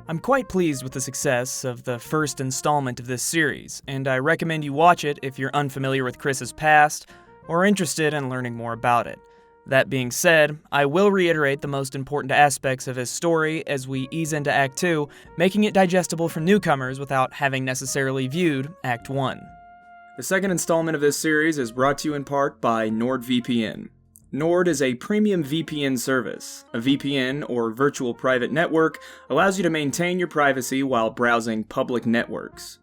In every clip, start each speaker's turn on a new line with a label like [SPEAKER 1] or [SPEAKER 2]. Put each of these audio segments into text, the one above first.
[SPEAKER 1] I'm quite pleased with the success of the first installment of this series, and I recommend you watch it if you're unfamiliar with Chris's past or interested in learning more about it. That being said, I will reiterate the most important aspects of his story as we ease into Act 2, making it digestible for newcomers without having necessarily viewed Act 1. The second installment of this series is brought to you in part by NordVPN. Nord is a premium VPN service. A VPN, or virtual private network, allows you to maintain your privacy while browsing public networks.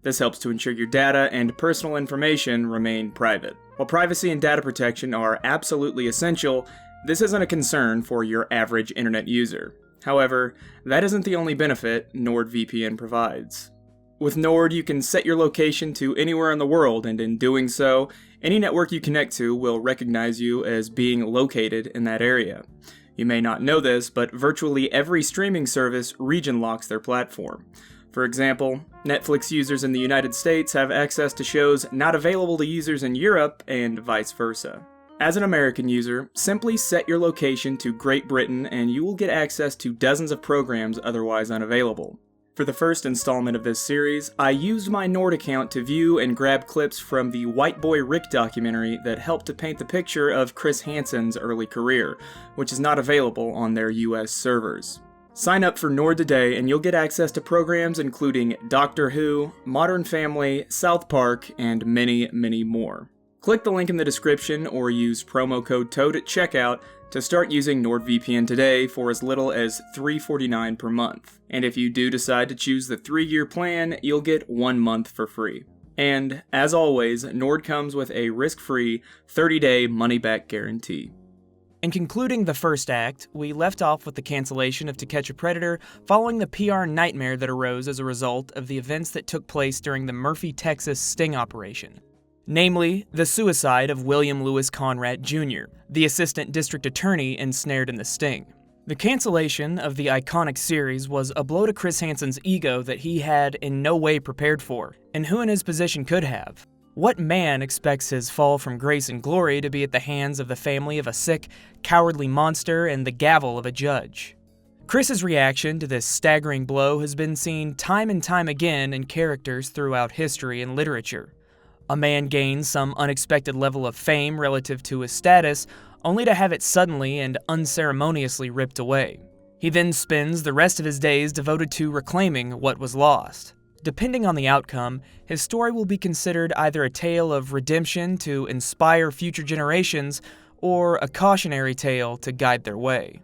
[SPEAKER 1] This helps to ensure your data and personal information remain private. While privacy and data protection are absolutely essential, this isn't a concern for your average internet user. However, that isn't the only benefit NordVPN provides. With Nord, you can set your location to anywhere in the world, and in doing so, any network you connect to will recognize you as being located in that area. You may not know this, but virtually every streaming service region locks their platform. For example, Netflix users in the United States have access to shows not available to users in Europe, and vice versa. As an American user, simply set your location to Great Britain and you will get access to dozens of programs otherwise unavailable. For the first installment of this series, I used my Nord account to view and grab clips from the White Boy Rick documentary that helped to paint the picture of Chris Hansen's early career, which is not available on their US servers. Sign up for Nord today and you'll get access to programs including Doctor Who, Modern Family, South Park, and many, many more. Click the link in the description or use promo code TOAD at checkout to start using NordVPN today for as little as $3.49 per month. And if you do decide to choose the 3-year plan, you'll get 1 month for free. And, as always, Nord comes with a risk-free 30-day money-back guarantee. In concluding the first act, we left off with the cancellation of To Catch a Predator following the PR nightmare that arose as a result of the events that took place during the Murphy, Texas sting operation. Namely, the suicide of William Lewis Conrad Jr., the assistant district attorney ensnared in the sting. The cancellation of the iconic series was a blow to Chris Hansen's ego that he had in no way prepared for, and who in his position could have. What man expects his fall from grace and glory to be at the hands of the family of a sick, cowardly monster and the gavel of a judge? Chris's reaction to this staggering blow has been seen time and time again in characters throughout history and literature. A man gains some unexpected level of fame relative to his status, only to have it suddenly and unceremoniously ripped away. He then spends the rest of his days devoted to reclaiming what was lost. Depending on the outcome, his story will be considered either a tale of redemption to inspire future generations, or a cautionary tale to guide their way.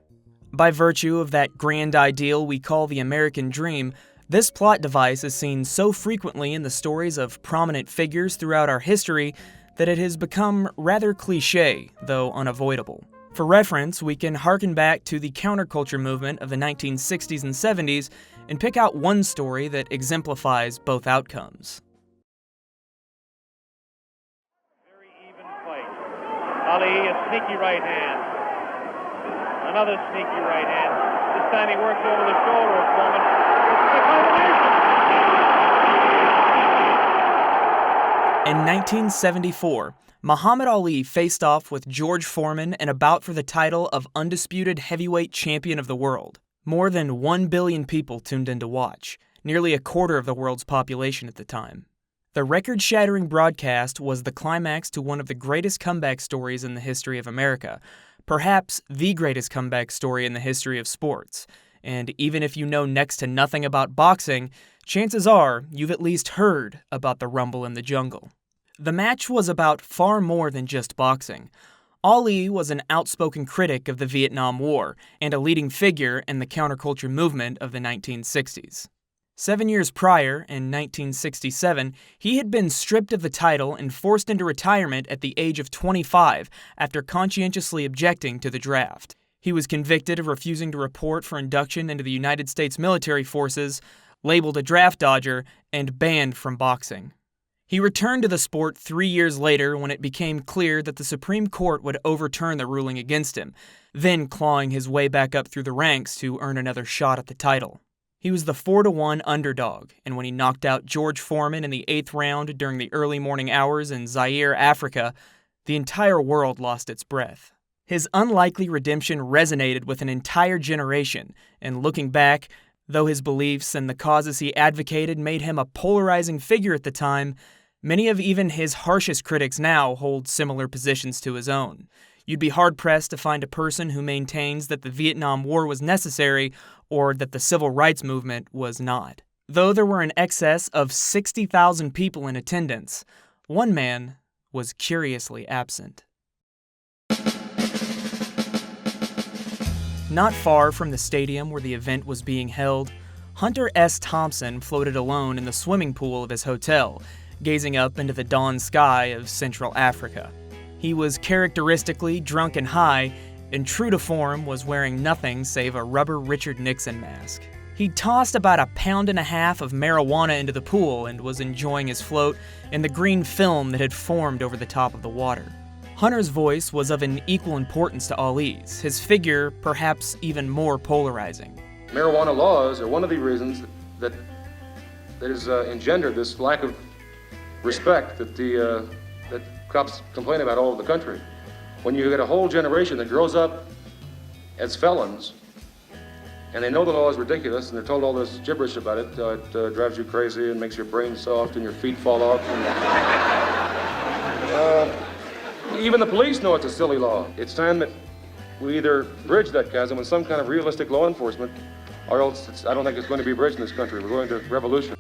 [SPEAKER 1] By virtue of that grand ideal we call the American dream, this plot device is seen so frequently in the stories of prominent figures throughout our history that it has become rather cliché, though unavoidable. For reference, we can harken back to the counterculture movement of the 1960s and 70s and pick out one story that exemplifies both outcomes.
[SPEAKER 2] Very even fight. Ali, a sneaky right hand. Another sneaky right hand. This time he works over the shoulder of Foreman. This is a combination.
[SPEAKER 1] In 1974, Muhammad Ali faced off with George Foreman in a bout for the title of undisputed heavyweight champion of the world. More than 1 billion people tuned in to watch, nearly a quarter of the world's population at the time. The record-shattering broadcast was the climax to one of the greatest comeback stories in the history of America, perhaps the greatest comeback story in the history of sports. And even if you know next to nothing about boxing, chances are you've at least heard about the Rumble in the Jungle. The match was about far more than just boxing. Ali was an outspoken critic of the Vietnam War and a leading figure in the counterculture movement of the 1960s. 7 years prior, in 1967, he had been stripped of the title and forced into retirement at the age of 25 after conscientiously objecting to the draft. He was convicted of refusing to report for induction into the United States military forces, labeled a draft dodger, and banned from boxing. He returned to the sport 3 years later when it became clear that the Supreme Court would overturn the ruling against him, then clawing his way back up through the ranks to earn another shot at the title. He was the 4-1 underdog, and when he knocked out George Foreman in the 8th round during the early morning hours in Zaire, Africa, the entire world lost its breath. His unlikely redemption resonated with an entire generation, and looking back, Though his beliefs and the causes he advocated made him a polarizing figure at the time, many of even his harshest critics now hold similar positions to his own. You'd be hard-pressed to find a person who maintains that the Vietnam War was necessary or that the Civil Rights Movement was not. Though there were in excess of 60,000 people in attendance, one man was curiously absent. Not far from the stadium where the event was being held, Hunter S. Thompson floated alone in the swimming pool of his hotel, gazing up into the dawn sky of Central Africa. He was characteristically drunk and high, and true to form was wearing nothing save a rubber Richard Nixon mask. He tossed about 1.5 pounds of marijuana into the pool and was enjoying his float in the green film that had formed over the top of the water. Hunter's voice was of an equal importance to Ali's, his figure perhaps even more polarizing.
[SPEAKER 3] Marijuana laws are one of the reasons that has engendered this lack of respect that cops complain about all over the country. When you get a whole generation that grows up as felons, and they know the law is ridiculous, and they're told all this gibberish about it, it drives you crazy and makes your brain soft and your feet fall off. Even the police know it's a silly law. It's time that we either bridge that chasm with some kind of realistic law enforcement, or else I don't think it's going to be bridged in this country. We're going to revolution.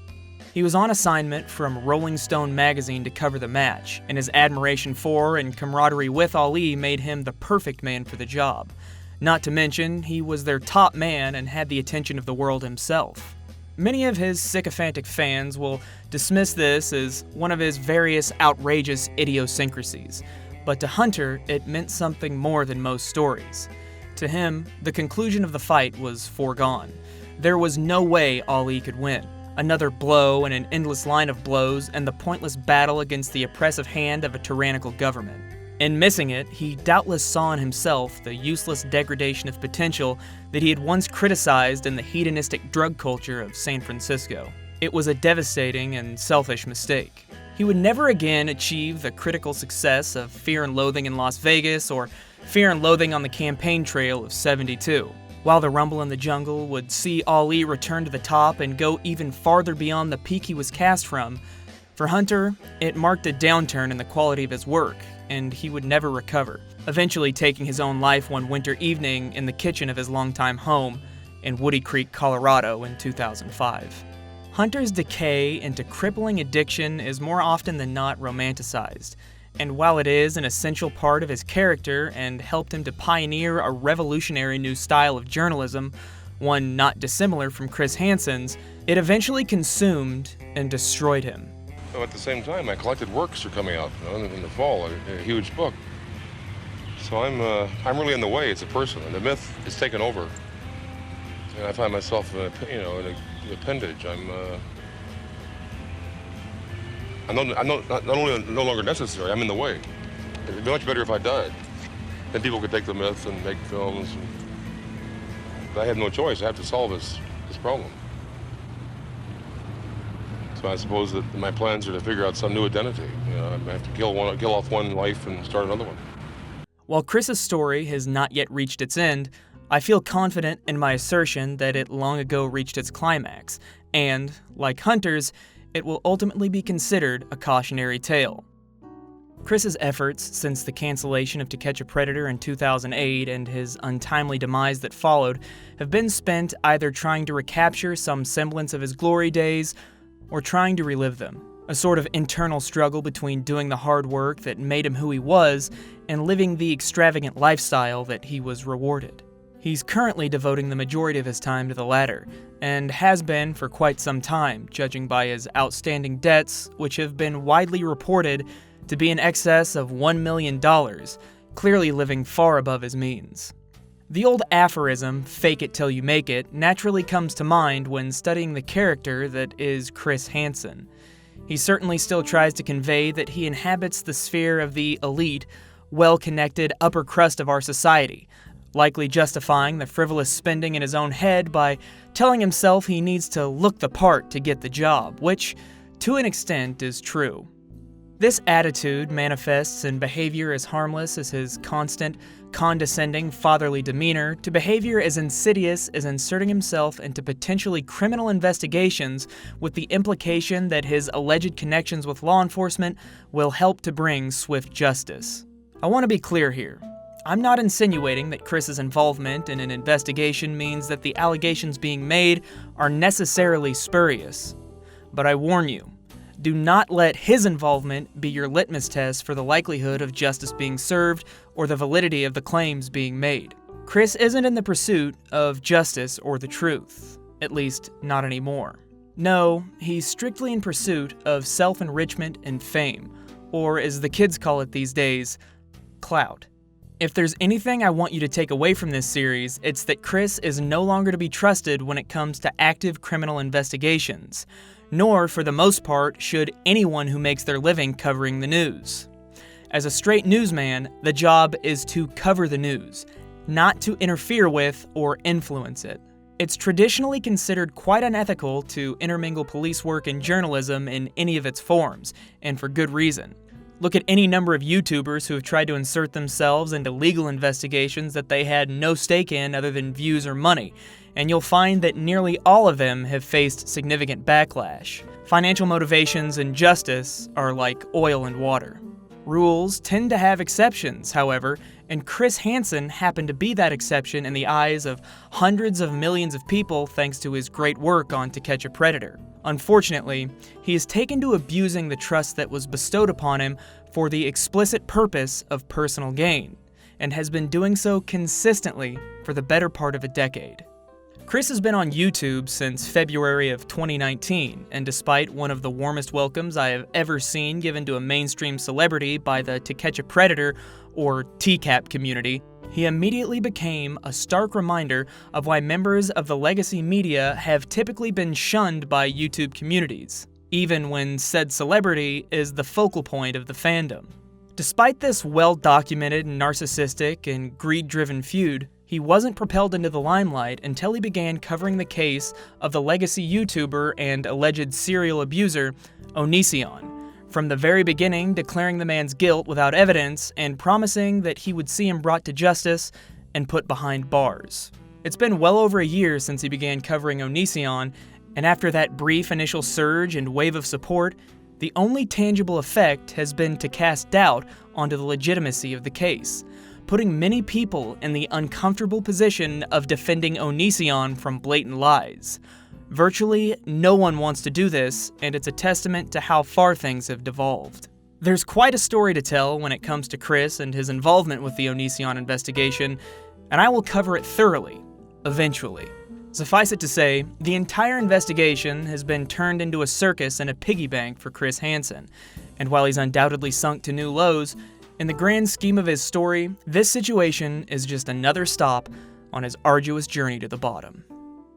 [SPEAKER 1] He was on assignment from Rolling Stone magazine to cover the match, and his admiration for and camaraderie with Ali made him the perfect man for the job. Not to mention, he was their top man and had the attention of the world himself. Many of his sycophantic fans will dismiss this as one of his various outrageous idiosyncrasies, but to Hunter, it meant something more than most stories. To him, the conclusion of the fight was foregone. There was no way Ali could win. Another blow and an endless line of blows and the pointless battle against the oppressive hand of a tyrannical government. In missing it, he doubtless saw in himself the useless degradation of potential that he had once criticized in the hedonistic drug culture of San Francisco. It was a devastating and selfish mistake. He would never again achieve the critical success of Fear and Loathing in Las Vegas or Fear and Loathing on the Campaign Trail of '72. While the Rumble in the Jungle would see Ali return to the top and go even farther beyond the peak he was cast from, for Hunter, it marked a downturn in the quality of his work, and he would never recover, eventually taking his own life one winter evening in the kitchen of his longtime home in Woody Creek, Colorado in 2005. Hunter's decay into crippling addiction is more often than not romanticized, and while it is an essential part of his character and helped him to pioneer a revolutionary new style of journalism, one not dissimilar from Chris Hansen's, it eventually consumed and destroyed him.
[SPEAKER 3] At the same time, my collected works are coming out in the fall, a huge book. So I'm really in the way as a person, and the myth is taken over. And I find myself, in an appendage. I'm not only no longer necessary, I'm in the way. It'd be much better if I died. Then people could take the myth and make films. But I have no choice. I have to solve this problem. So I suppose that my plans are to figure out some new identity. I have to kill off one life and start another one.
[SPEAKER 1] While Chris's story has not yet reached its end, I feel confident in my assertion that it long ago reached its climax, and, like Hunter's, it will ultimately be considered a cautionary tale. Chris's efforts since the cancellation of To Catch a Predator in 2008 and his untimely demise that followed have been spent either trying to recapture some semblance of his glory days or trying to relive them, a sort of internal struggle between doing the hard work that made him who he was and living the extravagant lifestyle that he was rewarded. He's currently devoting the majority of his time to the latter, and has been for quite some time, judging by his outstanding debts, which have been widely reported to be in excess of $1 million, clearly living far above his means. The old aphorism, "fake it till you make it," naturally comes to mind when studying the character that is Chris Hansen. He certainly still tries to convey that he inhabits the sphere of the elite, well-connected upper crust of our society, likely justifying the frivolous spending in his own head by telling himself he needs to look the part to get the job, which, to an extent, is true. This attitude manifests in behavior as harmless as his constant, condescending, fatherly demeanor to behavior as insidious as inserting himself into potentially criminal investigations with the implication that his alleged connections with law enforcement will help to bring swift justice. I want to be clear here. I'm not insinuating that Chris's involvement in an investigation means that the allegations being made are necessarily spurious. But I warn you, do not let his involvement be your litmus test for the likelihood of justice being served or the validity of the claims being made. Chris isn't in the pursuit of justice or the truth, at least not anymore. No, he's strictly in pursuit of self-enrichment and fame, or as the kids call it these days, clout. If there's anything I want you to take away from this series, it's that Chris is no longer to be trusted when it comes to active criminal investigations. Nor, for the most part, should anyone who makes their living covering the news. As a straight newsman, the job is to cover the news, not to interfere with or influence it. It's traditionally considered quite unethical to intermingle police work and journalism in any of its forms, and for good reason. Look at any number of YouTubers who have tried to insert themselves into legal investigations that they had no stake in other than views or money, and you'll find that nearly all of them have faced significant backlash. Financial motivations and justice are like oil and water. Rules tend to have exceptions, however, and Chris Hansen happened to be that exception in the eyes of hundreds of millions of people thanks to his great work on To Catch a Predator. Unfortunately, he has taken to abusing the trust that was bestowed upon him for the explicit purpose of personal gain, and has been doing so consistently for the better part of a decade. Chris has been on YouTube since February of 2019, and despite one of the warmest welcomes I have ever seen given to a mainstream celebrity by the To Catch a Predator, or TCAP community, he immediately became a stark reminder of why members of the legacy media have typically been shunned by YouTube communities, even when said celebrity is the focal point of the fandom. Despite this well-documented, narcissistic, and greed-driven feud, he wasn't propelled into the limelight until he began covering the case of the legacy YouTuber and alleged serial abuser, Onision, from the very beginning declaring the man's guilt without evidence and promising that he would see him brought to justice and put behind bars. It's been well over a year since he began covering Onision, and after that brief initial surge and wave of support, the only tangible effect has been to cast doubt onto the legitimacy of the case, putting many people in the uncomfortable position of defending Onision from blatant lies. Virtually no one wants to do this, and it's a testament to how far things have devolved. There's quite a story to tell when it comes to Chris and his involvement with the Onision investigation, and I will cover it thoroughly, eventually. Suffice it to say, the entire investigation has been turned into a circus and a piggy bank for Chris Hansen, and while he's undoubtedly sunk to new lows, in the grand scheme of his story, this situation is just another stop on his arduous journey to the bottom.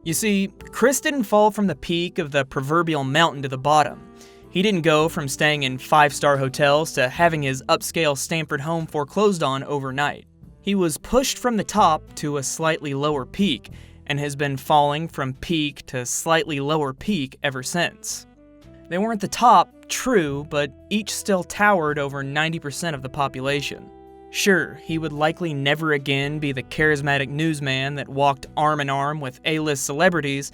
[SPEAKER 1] You see, Chris didn't fall from the peak of the proverbial mountain to the bottom. He didn't go from staying in 5-star hotels to having his upscale Stamford home foreclosed on overnight. He was pushed from the top to a slightly lower peak, and has been falling from peak to slightly lower peak ever since. They weren't the top, true, but each still towered over 90% of the population. Sure, he would likely never again be the charismatic newsman that walked arm in arm with A-list celebrities,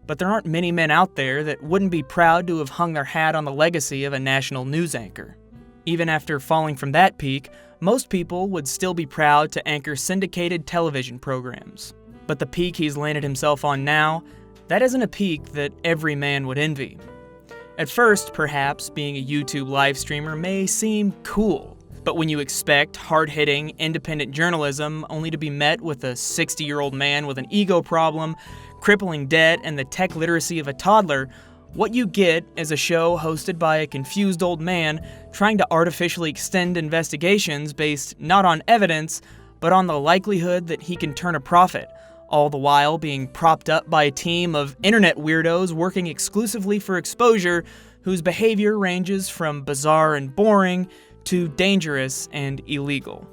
[SPEAKER 1] but there aren't many men out there that wouldn't be proud to have hung their hat on the legacy of a national news anchor. Even after falling from that peak, most people would still be proud to anchor syndicated television programs. But the peak he's landed himself on now, that isn't a peak that every man would envy. At first, perhaps, being a YouTube live streamer may seem cool. But when you expect hard-hitting, independent journalism only to be met with a 60-year-old man with an ego problem, crippling debt, and the tech literacy of a toddler, what you get is a show hosted by a confused old man trying to artificially extend investigations based not on evidence, but on the likelihood that he can turn a profit, all the while being propped up by a team of internet weirdos working exclusively for exposure whose behavior ranges from bizarre and boring to dangerous and illegal.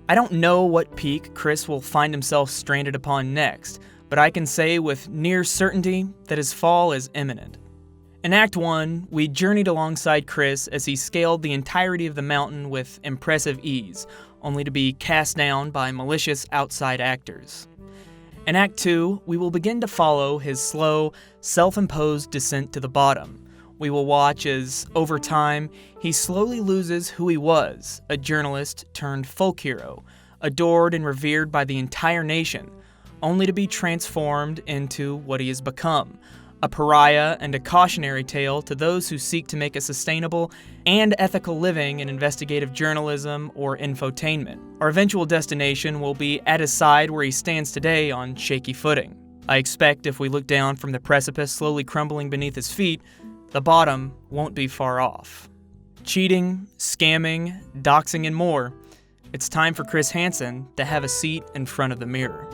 [SPEAKER 1] I don't know what peak Chris will find himself stranded upon next, but I can say with near certainty that his fall is imminent. In Act 1, we journeyed alongside Chris as he scaled the entirety of the mountain with impressive ease, only to be cast down by malicious outside actors. In Act 2, we will begin to follow his slow, self-imposed descent to the bottom. We will watch as, over time, he slowly loses who he was, a journalist turned folk hero, adored and revered by the entire nation, only to be transformed into what he has become, a pariah and a cautionary tale to those who seek to make a sustainable and ethical living in investigative journalism or infotainment. Our eventual destination will be at his side where he stands today on shaky footing. I expect if we look down from the precipice slowly crumbling beneath his feet, the bottom won't be far off. Cheating, scamming, doxing, and more. It's time for Chris Hansen to have a seat in front of the mirror.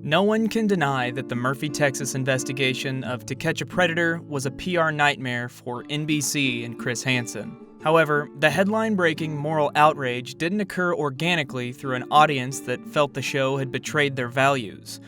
[SPEAKER 1] No one can deny that the Murphy, Texas investigation of To Catch a Predator was a PR nightmare for NBC and Chris Hansen. However, the headline-breaking moral outrage didn't occur organically through an audience that felt the show had betrayed their values.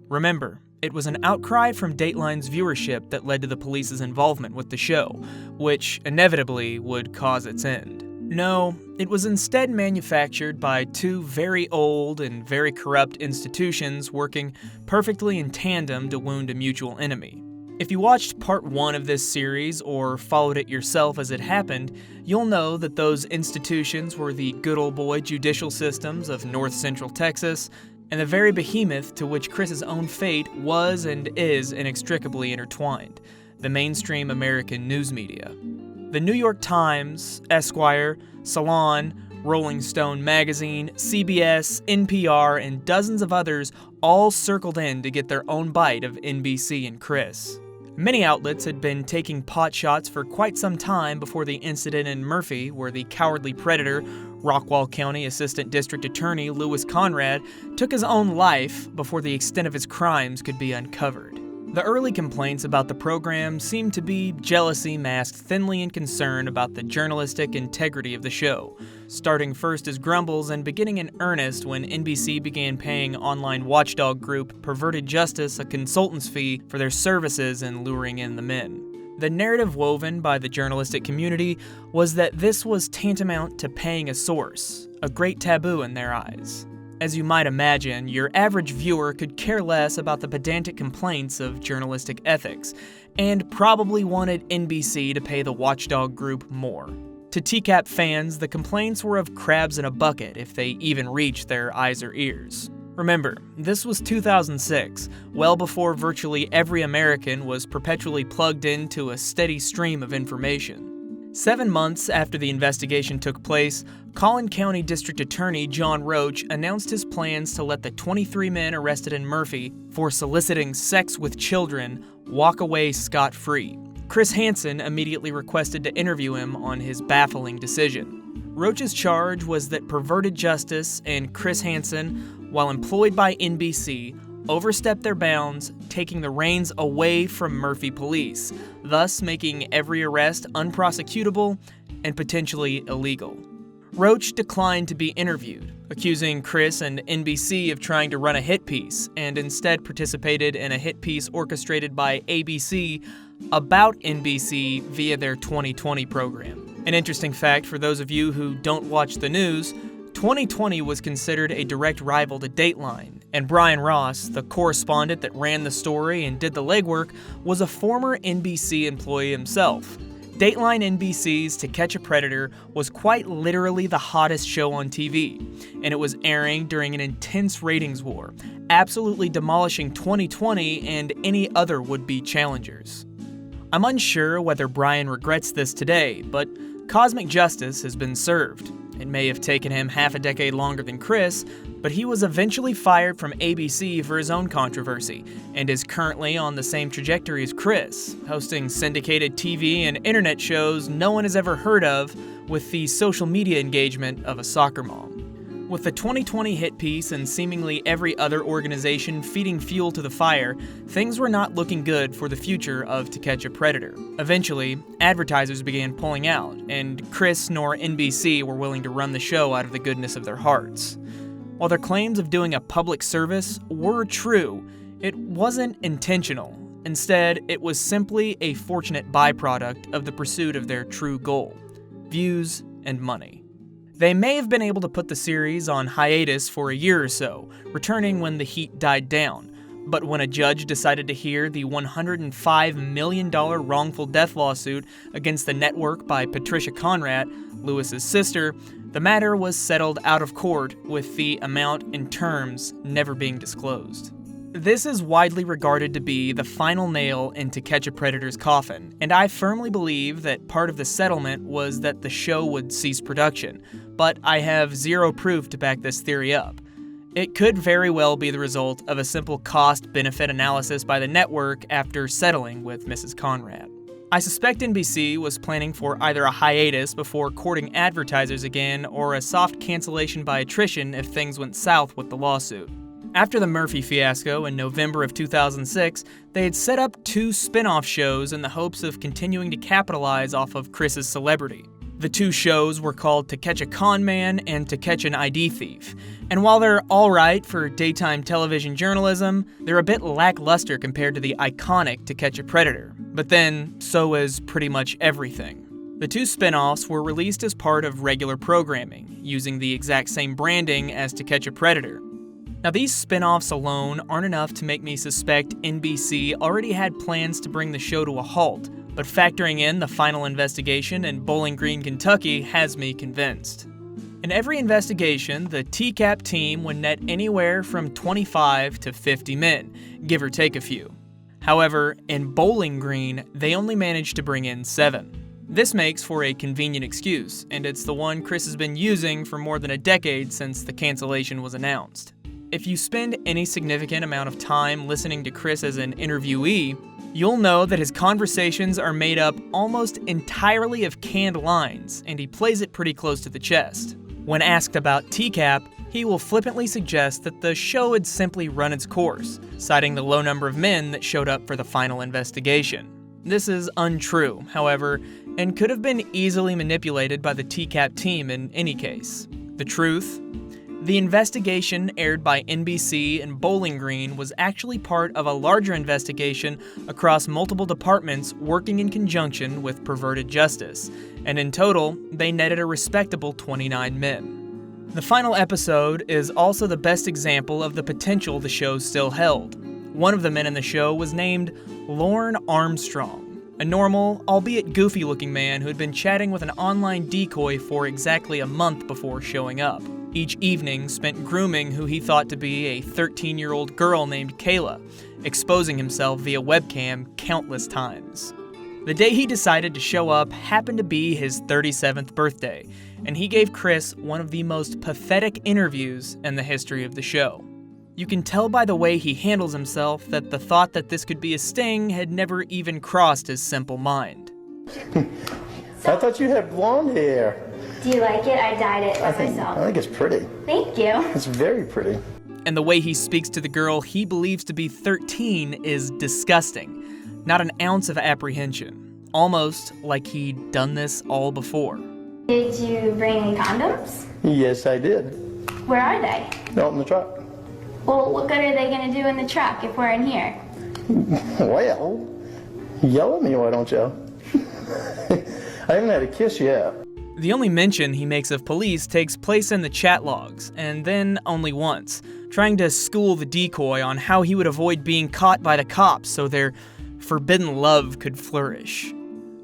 [SPEAKER 1] Remember, it was an outcry from Dateline's viewership that led to the police's involvement with the show, which inevitably would cause its end. No, it was instead manufactured by two very old and very corrupt institutions working perfectly in tandem to wound a mutual enemy. If you watched part 1 of this series or followed it yourself as it happened, you'll know that those institutions were the good old boy judicial systems of North Central Texas and the very behemoth to which Chris's own fate was and is inextricably intertwined, the mainstream American news media. The New York Times, Esquire, Salon, Rolling Stone magazine, CBS, NPR, and dozens of others all circled in to get their own bite of NBC and Chris. Many outlets had been taking pot shots for quite some time before the incident in Murphy, where the cowardly predator, Rockwall County Assistant District Attorney Louis Conrad, took his own life before the extent of his crimes could be uncovered. The early complaints about the program seemed to be jealousy masked thinly in concern about the journalistic integrity of the show, starting first as grumbles and beginning in earnest when NBC began paying online watchdog group Perverted Justice a consultant's fee for their services in luring in the men. The narrative woven by the journalistic community was that this was tantamount to paying a source, a great taboo in their eyes. As you might imagine, your average viewer could care less about the pedantic complaints of journalistic ethics, and probably wanted NBC to pay the watchdog group more. To TCAP fans, the complaints were of crabs in a bucket if they even reached their eyes or ears. Remember, this was 2006, well before virtually every American was perpetually plugged into a steady stream of information. 7 months after the investigation took place, Collin County District Attorney John Roach announced his plans to let the 23 men arrested in Murphy for soliciting sex with children walk away scot-free. Chris Hansen immediately requested to interview him on his baffling decision. Roach's charge was that Perverted Justice and Chris Hansen, while employed by NBC, overstepped their bounds, taking the reins away from Murphy police, thus making every arrest unprosecutable and potentially illegal. Roach declined to be interviewed, accusing Chris and NBC of trying to run a hit piece, and instead participated in a hit piece orchestrated by ABC about NBC via their 2020 program. An interesting fact for those of you who don't watch the news, 2020 was considered a direct rival to Dateline, and Brian Ross, the correspondent that ran the story and did the legwork, was a former NBC employee himself. Dateline NBC's To Catch a Predator was quite literally the hottest show on TV, and it was airing during an intense ratings war, absolutely demolishing 2020 and any other would-be challengers. I'm unsure whether Brian regrets this today, but cosmic justice has been served. It may have taken him half a decade longer than Chris, but he was eventually fired from ABC for his own controversy, and is currently on the same trajectory as Chris, hosting syndicated TV and internet shows no one has ever heard of with the social media engagement of a soccer mom. With the 2020 hit piece and seemingly every other organization feeding fuel to the fire, things were not looking good for the future of To Catch a Predator. Eventually, advertisers began pulling out, and Chris nor NBC were willing to run the show out of the goodness of their hearts. While their claims of doing a public service were true, it wasn't intentional. Instead, it was simply a fortunate byproduct of the pursuit of their true goal: views and money. They may have been able to put the series on hiatus for a year or so, returning when the heat died down. But when a judge decided to hear the $105 million wrongful death lawsuit against the network by Patricia Conrad, Lewis's sister, the matter was settled out of court, with the amount and terms never being disclosed. This is widely regarded to be the final nail in To Catch a Predator's coffin, and I firmly believe that part of the settlement was that the show would cease production, but I have zero proof to back this theory up. It could very well be the result of a simple cost-benefit analysis by the network after settling with Mrs. Conrad. I suspect NBC was planning for either a hiatus before courting advertisers again, or a soft cancellation by attrition if things went south with the lawsuit. After the Murphy fiasco in November of 2006, they had set up 2 spin-off shows in the hopes of continuing to capitalize off of Chris's celebrity. The 2 shows were called To Catch a Con Man and To Catch an ID Thief, and while they're alright for daytime television journalism, they're a bit lackluster compared to the iconic To Catch a Predator. But then, so is pretty much everything. The 2 spin-offs were released as part of regular programming, using the exact same branding as To Catch a Predator. Now, these spin-offs alone aren't enough to make me suspect NBC already had plans to bring the show to a halt, but factoring in the final investigation in Bowling Green, Kentucky has me convinced. In every investigation, the TCAP team would net anywhere from 25 to 50 men, give or take a few. However, in Bowling Green, they only managed to bring in 7. This makes for a convenient excuse, and it's the one Chris has been using for more than a decade since the cancellation was announced. If you spend any significant amount of time listening to Chris as an interviewee, you'll know that his conversations are made up almost entirely of canned lines, and he plays it pretty close to the chest. When asked about TCAP, he will flippantly suggest that the show had simply run its course, citing the low number of men that showed up for the final investigation. This is untrue, however, and could have been easily manipulated by the TCAP team in any case. The truth? The investigation aired by NBC in Bowling Green was actually part of a larger investigation across multiple departments working in conjunction with Perverted Justice, and in total, they netted a respectable 29 men. The final episode is also the best example of the potential the show still held. One of the men in the show was named Lorne Armstrong, a normal, albeit goofy-looking man who had been chatting with an online decoy for exactly a month before showing up. Each evening spent grooming who he thought to be a 13-year-old girl named Kayla, exposing himself via webcam countless times. The day he decided to show up happened to be his 37th birthday, and he gave Chris one of the most pathetic interviews in the history of the show. You can tell by the way he handles himself that the thought that this could be a sting had never even crossed his simple mind.
[SPEAKER 4] I thought you had blonde hair.
[SPEAKER 5] Do you like it? I dyed it myself.
[SPEAKER 4] I think it's pretty.
[SPEAKER 5] Thank you.
[SPEAKER 4] It's very pretty.
[SPEAKER 1] And the way he speaks to the girl he believes to be 13 is disgusting. Not an ounce of apprehension. Almost like he'd done this all before.
[SPEAKER 5] Did you bring any condoms?
[SPEAKER 4] Yes, I did.
[SPEAKER 5] Where are they?
[SPEAKER 4] Out in the truck.
[SPEAKER 5] Well, what good are they going to do in the truck if we're in here?
[SPEAKER 4] Well, yell at me, why don't you? I haven't had a kiss yet.
[SPEAKER 1] The only mention he makes of police takes place in the chat logs, and then only once, trying to school the decoy on how he would avoid being caught by the cops so their forbidden love could flourish.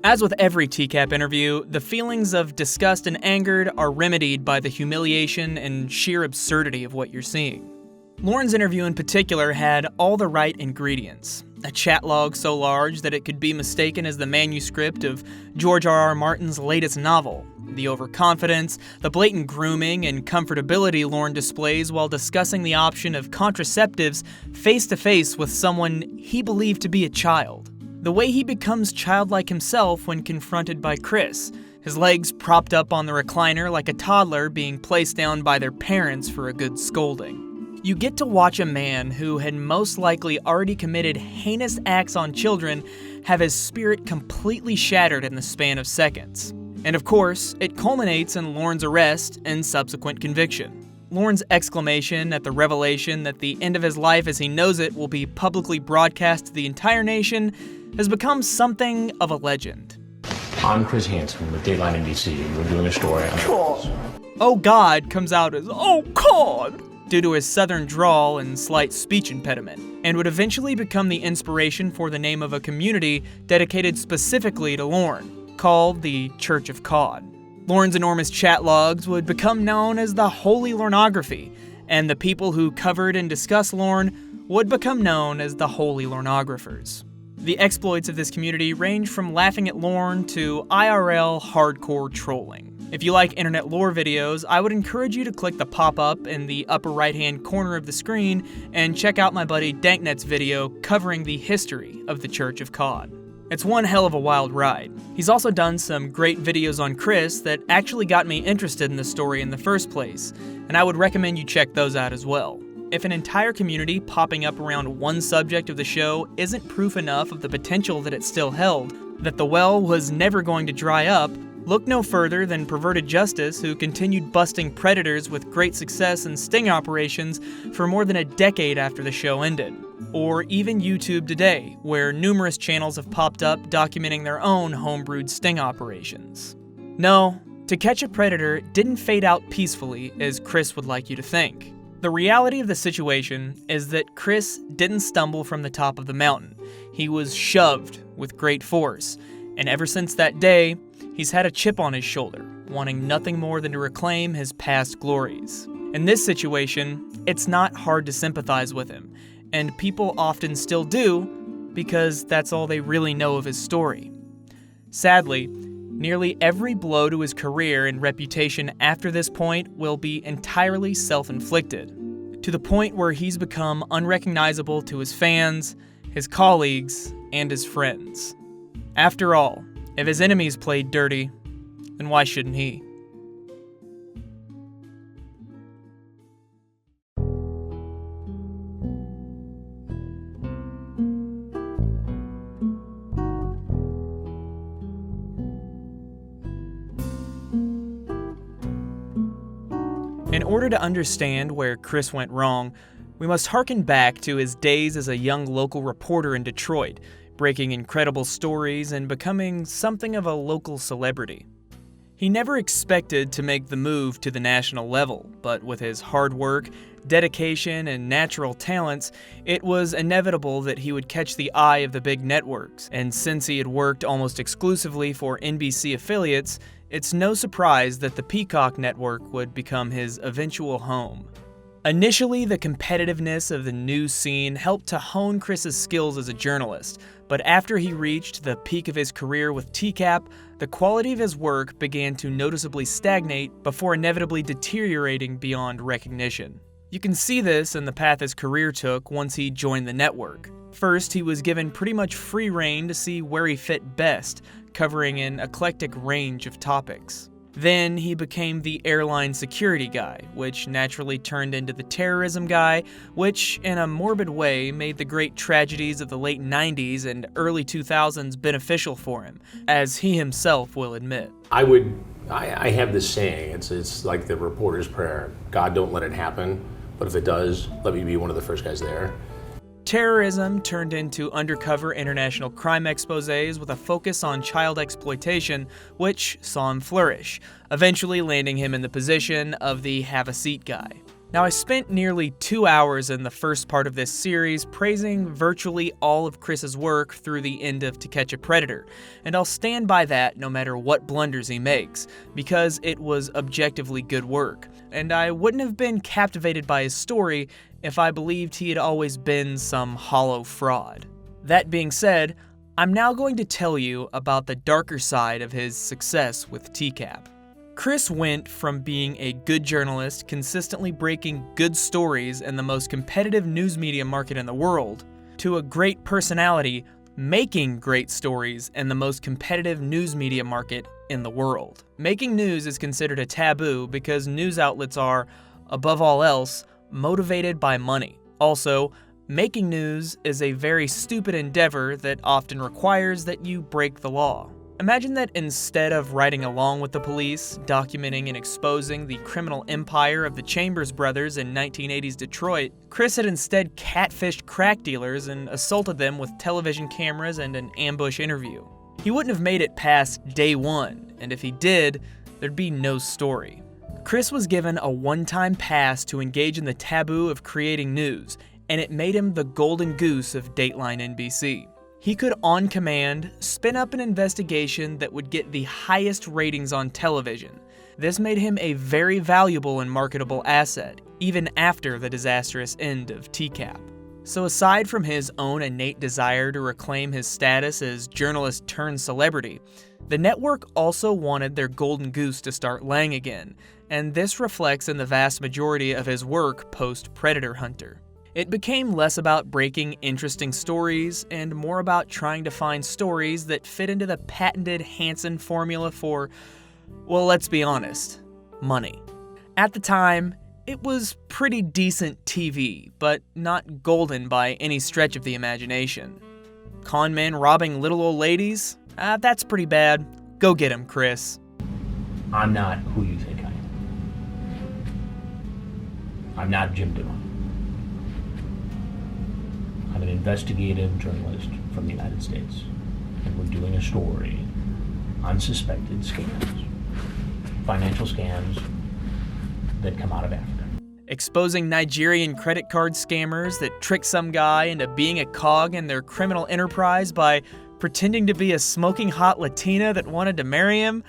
[SPEAKER 1] As with every TCAP interview, the feelings of disgust and anger are remedied by the humiliation and sheer absurdity of what you're seeing. Lorne's interview in particular had all the right ingredients. A chat log so large that it could be mistaken as the manuscript of George R.R. Martin's latest novel. The overconfidence, the blatant grooming, and comfortability Lorne displays while discussing the option of contraceptives face-to-face with someone he believed to be a child. The way he becomes childlike himself when confronted by Chris, his legs propped up on the recliner like a toddler being placed down by their parents for a good scolding. You get to watch a man who had most likely already committed heinous acts on children have his spirit completely shattered in the span of seconds. And of course, it culminates in Lorne's arrest and subsequent conviction. Lorne's exclamation at the revelation that the end of his life as he knows it will be publicly broadcast to the entire nation has become something of a legend.
[SPEAKER 6] I'm Chris Hansen with Dateline NBC, and we're doing a story on
[SPEAKER 1] "Oh God" comes out as "Oh God" due to his southern drawl and slight speech impediment, and would eventually become the inspiration for the name of a community dedicated specifically to Lorne, called the Church of CAWD. Lorne's enormous chat logs would become known as the Holy Lornography, and the people who covered and discussed Lorne would become known as the Holy Lornographers. The exploits of this community range from laughing at Lorne to IRL hardcore trolling. If you like internet lore videos, I would encourage you to click the pop-up in the upper right-hand corner of the screen and check out my buddy Dank Net's video covering the history of the Church of CAWD. It's one hell of a wild ride. He's also done some great videos on Chris that actually got me interested in the story in the first place, and I would recommend you check those out as well. If an entire community popping up around one subject of the show isn't proof enough of the potential that it still held, that the well was never going to dry up, look no further than Perverted Justice, who continued busting predators with great success in sting operations for more than a decade after the show ended. Or even YouTube today, where numerous channels have popped up documenting their own homebrewed sting operations. No, To Catch a Predator didn't fade out peacefully as Chris would like you to think. The reality of the situation is that Chris didn't stumble from the top of the mountain. He was shoved with great force, and ever since that day, he's had a chip on his shoulder, wanting nothing more than to reclaim his past glories. In this situation, it's not hard to sympathize with him, and people often still do because that's all they really know of his story. Sadly, nearly every blow to his career and reputation after this point will be entirely self-inflicted, to the point where he's become unrecognizable to his fans, his colleagues, and his friends. After all, if his enemies played dirty, then why shouldn't he? In order to understand where Chris went wrong, we must harken back to his days as a young local reporter in Detroit, breaking incredible stories and becoming something of a local celebrity. He never expected to make the move to the national level, but with his hard work, dedication, and natural talents, it was inevitable that he would catch the eye of the big networks, and since he had worked almost exclusively for NBC affiliates, it's no surprise that the Peacock network would become his eventual home. Initially, the competitiveness of the news scene helped to hone Chris's skills as a journalist, but after he reached the peak of his career with TCAP, the quality of his work began to noticeably stagnate before inevitably deteriorating beyond recognition. You can see this in the path his career took once he joined the network. First, he was given pretty much free rein to see where he fit best, covering an eclectic range of topics. Then he became the airline security guy, which naturally turned into the terrorism guy, which in a morbid way made the great tragedies of the late 90s and early 2000s beneficial for him, as he himself will admit.
[SPEAKER 6] I have this saying, it's like the reporter's prayer, God don't let it happen, but if it does, let me be one of the first guys there.
[SPEAKER 1] Terrorism turned into undercover international crime exposés with a focus on child exploitation, which saw him flourish, eventually landing him in the position of the have-a-seat guy. Now, I spent nearly 2 hours in the first part of this series praising virtually all of Chris's work through the end of To Catch a Predator, and I'll stand by that no matter what blunders he makes, because it was objectively good work, and I wouldn't have been captivated by his story if I believed he had always been some hollow fraud. That being said, I'm now going to tell you about the darker side of his success with TCAP. Chris went from being a good journalist, consistently breaking good stories in the most competitive news media market in the world, to a great personality making great stories in the most competitive news media market in the world. Making news is considered a taboo because news outlets are, above all else, motivated by money. Also, making news is a very stupid endeavor that often requires that you break the law. Imagine that instead of riding along with the police, documenting and exposing the criminal empire of the Chambers brothers in 1980s Detroit, Chris had instead catfished crack dealers and assaulted them with television cameras and an ambush interview. He wouldn't have made it past day one, and if he did, there'd be no story. Chris was given a one-time pass to engage in the taboo of creating news, and it made him the golden goose of Dateline NBC. He could, on command, spin up an investigation that would get the highest ratings on television. This made him a very valuable and marketable asset, even after the disastrous end of TCAP. So aside from his own innate desire to reclaim his status as journalist turned celebrity, the network also wanted their golden goose to start laying again, and this reflects in the vast majority of his work post-Predator Hunter. It became less about breaking interesting stories and more about trying to find stories that fit into the patented Hansen formula for, well, let's be honest, money. At the time, it was pretty decent TV, but not golden by any stretch of the imagination. Con men robbing little old ladies? That's pretty bad. Go get him, Chris.
[SPEAKER 6] I'm not who you think I am. I'm not Jim Dillon. I'm an investigative journalist from the United States, and we're doing a story on suspected scams, financial scams that come out of Africa.
[SPEAKER 1] Exposing Nigerian credit card scammers that trick some guy into being a cog in their criminal enterprise by pretending to be a smoking hot Latina that wanted to marry him.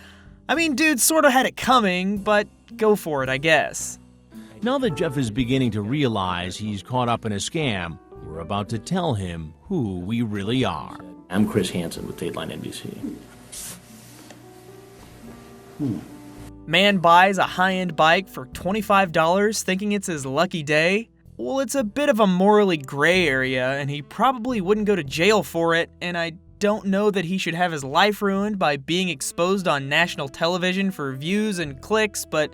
[SPEAKER 1] I mean, dude sort of had it coming, but go for it, I guess.
[SPEAKER 7] Now that Jeff is beginning to realize he's caught up in a scam, we're about to tell him who we really are.
[SPEAKER 6] I'm Chris Hansen with Dateline NBC.
[SPEAKER 1] Man buys a high-end bike for $25 thinking it's his lucky day? Well, it's a bit of a morally gray area, and he probably wouldn't go to jail for it, and I don't know that he should have his life ruined by being exposed on national television for views and clicks, but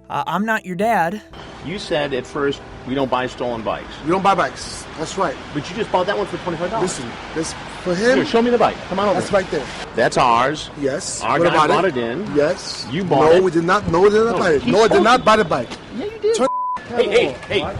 [SPEAKER 1] I'm not your dad.
[SPEAKER 7] You said at first we don't buy stolen bikes.
[SPEAKER 8] We don't buy bikes. That's right.
[SPEAKER 7] But you just bought that one for $25.
[SPEAKER 8] Listen, this for him.
[SPEAKER 7] Here, show me the bike. Come on over.
[SPEAKER 8] That's right there.
[SPEAKER 7] That's ours.
[SPEAKER 8] Yes.
[SPEAKER 7] Our
[SPEAKER 8] what
[SPEAKER 7] guy
[SPEAKER 8] about
[SPEAKER 7] bought it in.
[SPEAKER 8] Yes.
[SPEAKER 7] You bought it.
[SPEAKER 8] No, we did not. No, we did not buy it.
[SPEAKER 7] he
[SPEAKER 8] No, I did
[SPEAKER 7] spoke
[SPEAKER 8] not
[SPEAKER 7] to
[SPEAKER 8] buy the bike.
[SPEAKER 7] Yeah, you did.
[SPEAKER 8] Turn
[SPEAKER 7] Hey,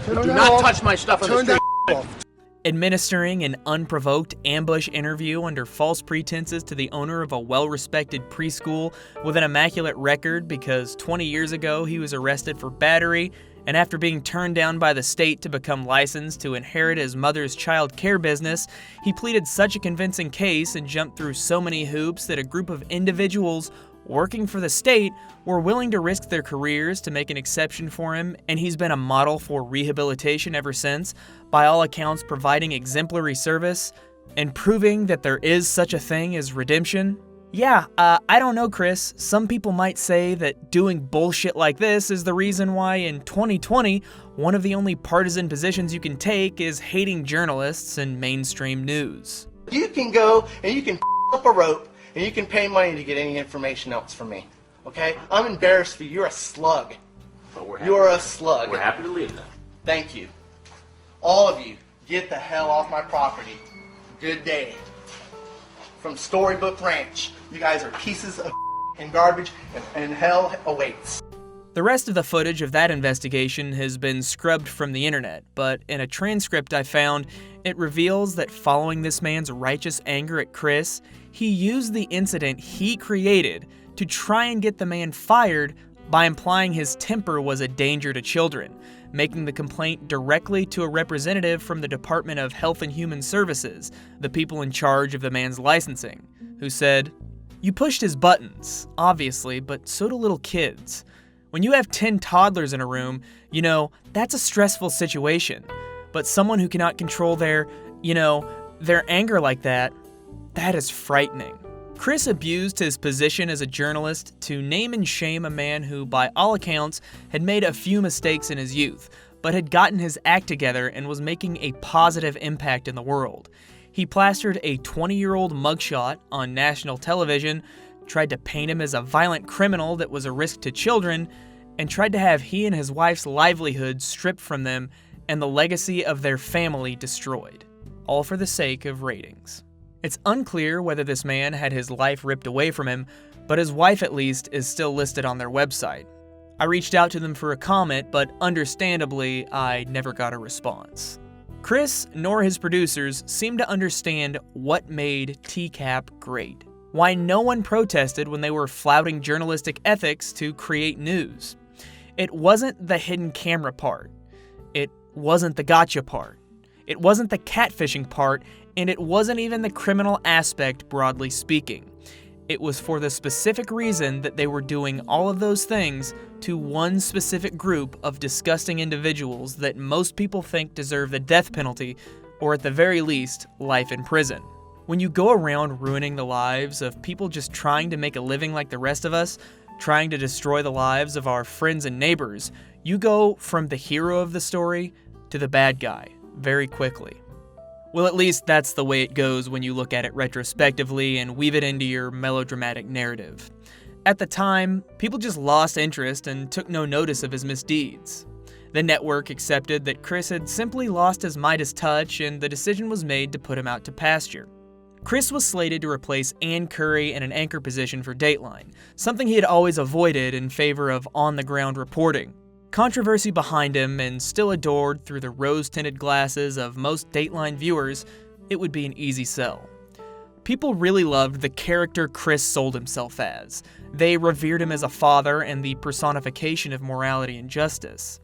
[SPEAKER 7] do not touch my stuff on the
[SPEAKER 8] Turn
[SPEAKER 7] street.
[SPEAKER 8] that off.
[SPEAKER 1] Administering an unprovoked ambush interview under false pretenses to the owner of a well-respected preschool with an immaculate record because 20 years ago he was arrested for battery, and after being turned down by the state to become licensed to inherit his mother's child care business, he pleaded such a convincing case and jumped through so many hoops that a group of individuals working for the state were willing to risk their careers to make an exception for him, and he's been a model for rehabilitation ever since, by all accounts providing exemplary service and proving that there is such a thing as redemption. Yeah, I don't know, Chris. Some people might say that doing bullshit like this is the reason why in 2020, one of the only partisan positions you can take is hating journalists and mainstream news.
[SPEAKER 9] You can go and you can up a rope and you can pay money to get any information else from me. Okay? I'm embarrassed for you. You're a slug. You're a slug.
[SPEAKER 6] We're happy to leave them.
[SPEAKER 9] Thank you. All of you, get the hell off my property. Good day. From Storybook Ranch, you guys are pieces of and garbage, and hell awaits.
[SPEAKER 1] The rest of the footage of that investigation has been scrubbed from the internet, but in a transcript I found, it reveals that following this man's righteous anger at Chris, he used the incident he created to try and get the man fired by implying his temper was a danger to children, making the complaint directly to a representative from the Department of Health and Human Services, the people in charge of the man's licensing, who said, "You pushed his buttons, obviously, but so do little kids. When you have 10 toddlers in a room, that's a stressful situation. But someone who cannot control their anger like that is frightening." Chris abused his position as a journalist to name and shame a man who, by all accounts, had made a few mistakes in his youth, but had gotten his act together and was making a positive impact in the world. He plastered a 20-year-old mugshot on national television, tried to paint him as a violent criminal that was a risk to children, and tried to have he and his wife's livelihood stripped from them and the legacy of their family destroyed, all for the sake of ratings. It's unclear whether this man had his life ripped away from him, but his wife at least is still listed on their website. I reached out to them for a comment, but understandably, I never got a response. Chris nor his producers seem to understand what made TCAP great. Why no one protested when they were flouting journalistic ethics to create news. It wasn't the hidden camera part. It wasn't the gotcha part. It wasn't the catfishing part, and it wasn't even the criminal aspect, broadly speaking. It was for the specific reason that they were doing all of those things to one specific group of disgusting individuals that most people think deserve the death penalty, or at the very least, life in prison. When you go around ruining the lives of people just trying to make a living like the rest of us, trying to destroy the lives of our friends and neighbors, you go from the hero of the story to the bad guy very quickly. Well, at least that's the way it goes when you look at it retrospectively and weave it into your melodramatic narrative. At the time, people just lost interest and took no notice of his misdeeds. The network accepted that Chris had simply lost his Midas touch, and the decision was made to put him out to pasture. Chris was slated to replace Ann Curry in an anchor position for Dateline, something he had always avoided in favor of on-the-ground reporting. Controversy behind him and still adored through the rose-tinted glasses of most Dateline viewers, it would be an easy sell. People really loved the character Chris sold himself as. They revered him as a father and the personification of morality and justice.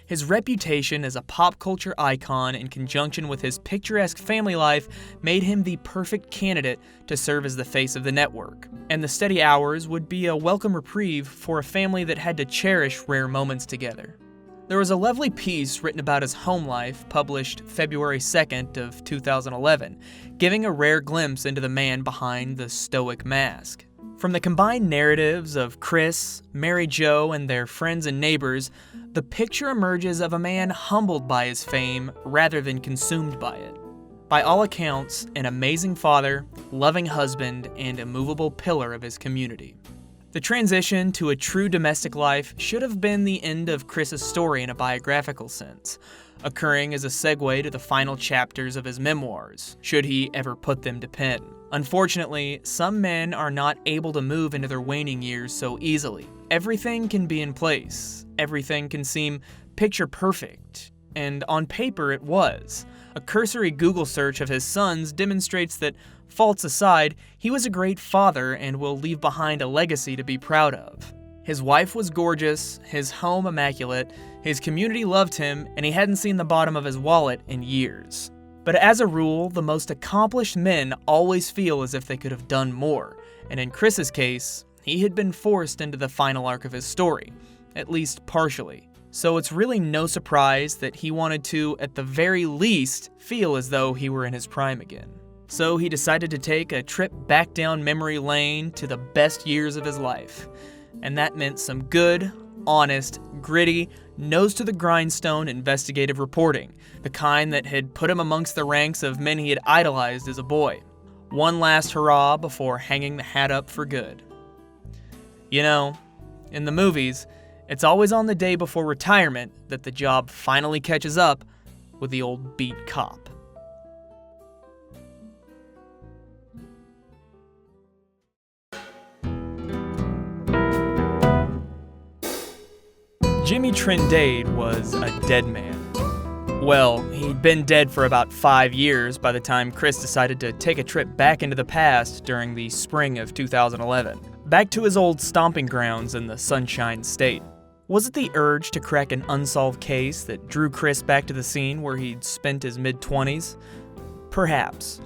[SPEAKER 1] His reputation as a pop culture icon in conjunction with his picturesque family life made him the perfect candidate to serve as the face of the network, and the steady hours would be a welcome reprieve for a family that had to cherish rare moments together. There was a lovely piece written about his home life published February 2nd of 2011, giving a rare glimpse into the man behind the stoic mask. From the combined narratives of Chris, Mary Jo, and their friends and neighbors, the picture emerges of a man humbled by his fame rather than consumed by it. By all accounts, an amazing father, loving husband, and immovable pillar of his community. The transition to a true domestic life should have been the end of Chris's story in a biographical sense, occurring as a segue to the final chapters of his memoirs, should he ever put them to pen. Unfortunately, some men are not able to move into their waning years so easily. Everything can be in place. Everything can seem picture perfect. And on paper it was. A cursory Google search of his sons demonstrates that, faults aside, he was a great father and will leave behind a legacy to be proud of. His wife was gorgeous, his home immaculate, his community loved him, and he hadn't seen the bottom of his wallet in years. But as a rule, the most accomplished men always feel as if they could have done more, and in Chris's case, he had been forced into the final arc of his story, at least partially. So it's really no surprise that he wanted to, at the very least, feel as though he were in his prime again. So he decided to take a trip back down memory lane to the best years of his life. And that meant some good, honest, gritty, nose-to-the-grindstone investigative reporting, the kind that had put him amongst the ranks of men he had idolized as a boy. One last hurrah before hanging the hat up for good. You know, in the movies, it's always on the day before retirement that the job finally catches up with the old beat cop. Jimmy Trindade was a dead man. Well, he'd been dead for about 5 years by the time Chris decided to take a trip back into the past during the spring of 2011, back to his old stomping grounds in the Sunshine State. Was it the urge to crack an unsolved case that drew Chris back to the scene where he'd spent his mid-20s? Perhaps.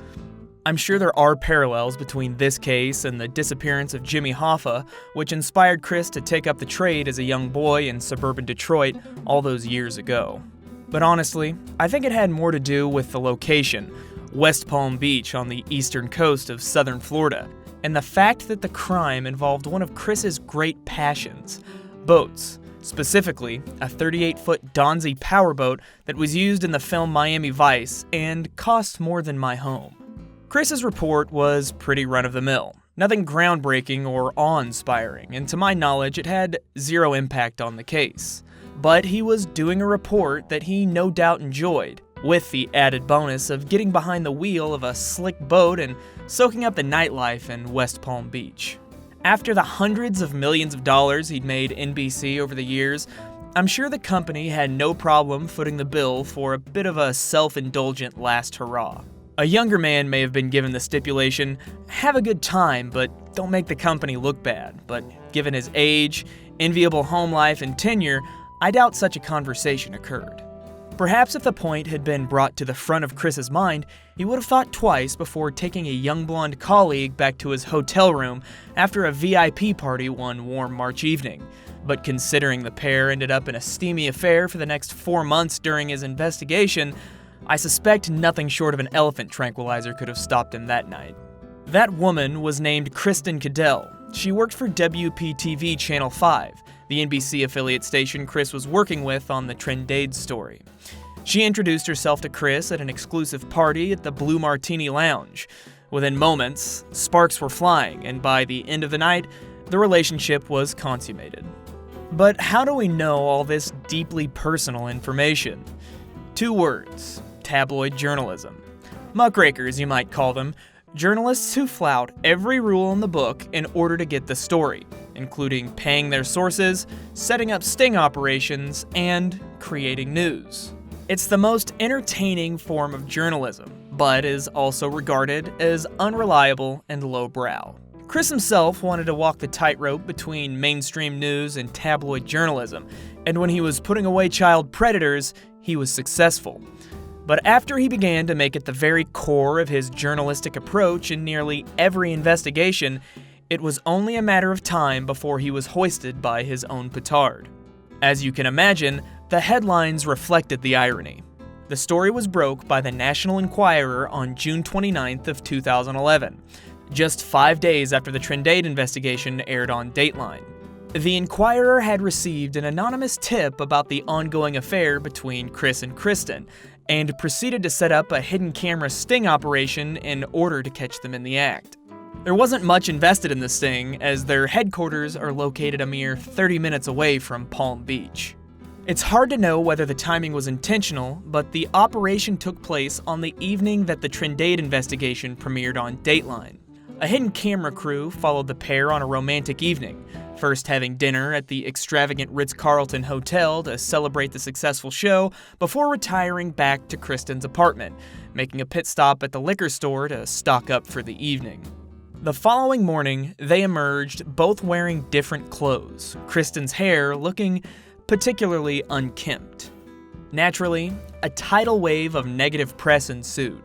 [SPEAKER 1] I'm sure there are parallels between this case and the disappearance of Jimmy Hoffa, which inspired Chris to take up the trade as a young boy in suburban Detroit all those years ago. But honestly, I think it had more to do with the location, West Palm Beach on the eastern coast of southern Florida, and the fact that the crime involved one of Chris's great passions, boats. Specifically, a 38-foot Danse powerboat that was used in the film Miami Vice and cost more than my home. Chris's report was pretty run-of-the-mill. Nothing groundbreaking or awe-inspiring, and to my knowledge, it had zero impact on the case. But he was doing a report that he no doubt enjoyed, with the added bonus of getting behind the wheel of a slick boat and soaking up the nightlife in West Palm Beach. After the hundreds of millions of dollars he'd made NBC over the years, I'm sure the company had no problem footing the bill for a bit of a self-indulgent last hurrah. A younger man may have been given the stipulation, have a good time, but don't make the company look bad. But given his age, enviable home life, and tenure, I doubt such a conversation occurred. Perhaps if the point had been brought to the front of Chris's mind, he would have thought twice before taking a young blonde colleague back to his hotel room after a VIP party one warm March evening. But considering the pair ended up in a steamy affair for the next 4 months during his investigation, I suspect nothing short of an elephant tranquilizer could have stopped him that night. That woman was named Kristen Cadell. She worked for WPTV Channel 5, the NBC affiliate station Chris was working with on the Trindade story. She introduced herself to Chris at an exclusive party at the Blue Martini Lounge. Within moments, sparks were flying, and by the end of the night, the relationship was consummated. But how do we know all this deeply personal information? 2 words: tabloid journalism. Muckrakers, you might call them. Journalists who flout every rule in the book in order to get the story, including paying their sources, setting up sting operations, and creating news. It's the most entertaining form of journalism, but is also regarded as unreliable and lowbrow. Chris himself wanted to walk the tightrope between mainstream news and tabloid journalism, and when he was putting away child predators, he was successful. But after he began to make it the very core of his journalistic approach in nearly every investigation, it was only a matter of time before he was hoisted by his own petard. As you can imagine, the headlines reflected the irony. The story was broke by the National Enquirer on June 29th of 2011, just 5 days after the Trindade investigation aired on Dateline. The Enquirer had received an anonymous tip about the ongoing affair between Chris and Kristen, and proceeded to set up a hidden camera sting operation in order to catch them in the act. There wasn't much invested in the sting, as their headquarters are located a mere 30 minutes away from Palm Beach. It's hard to know whether the timing was intentional, but the operation took place on the evening that the Trindade investigation premiered on Dateline. A hidden camera crew followed the pair on a romantic evening, first having dinner at the extravagant Ritz-Carlton Hotel to celebrate the successful show before retiring back to Kristen's apartment, making a pit stop at the liquor store to stock up for the evening. The following morning, they emerged both wearing different clothes, Kristen's hair looking particularly unkempt. Naturally, a tidal wave of negative press ensued.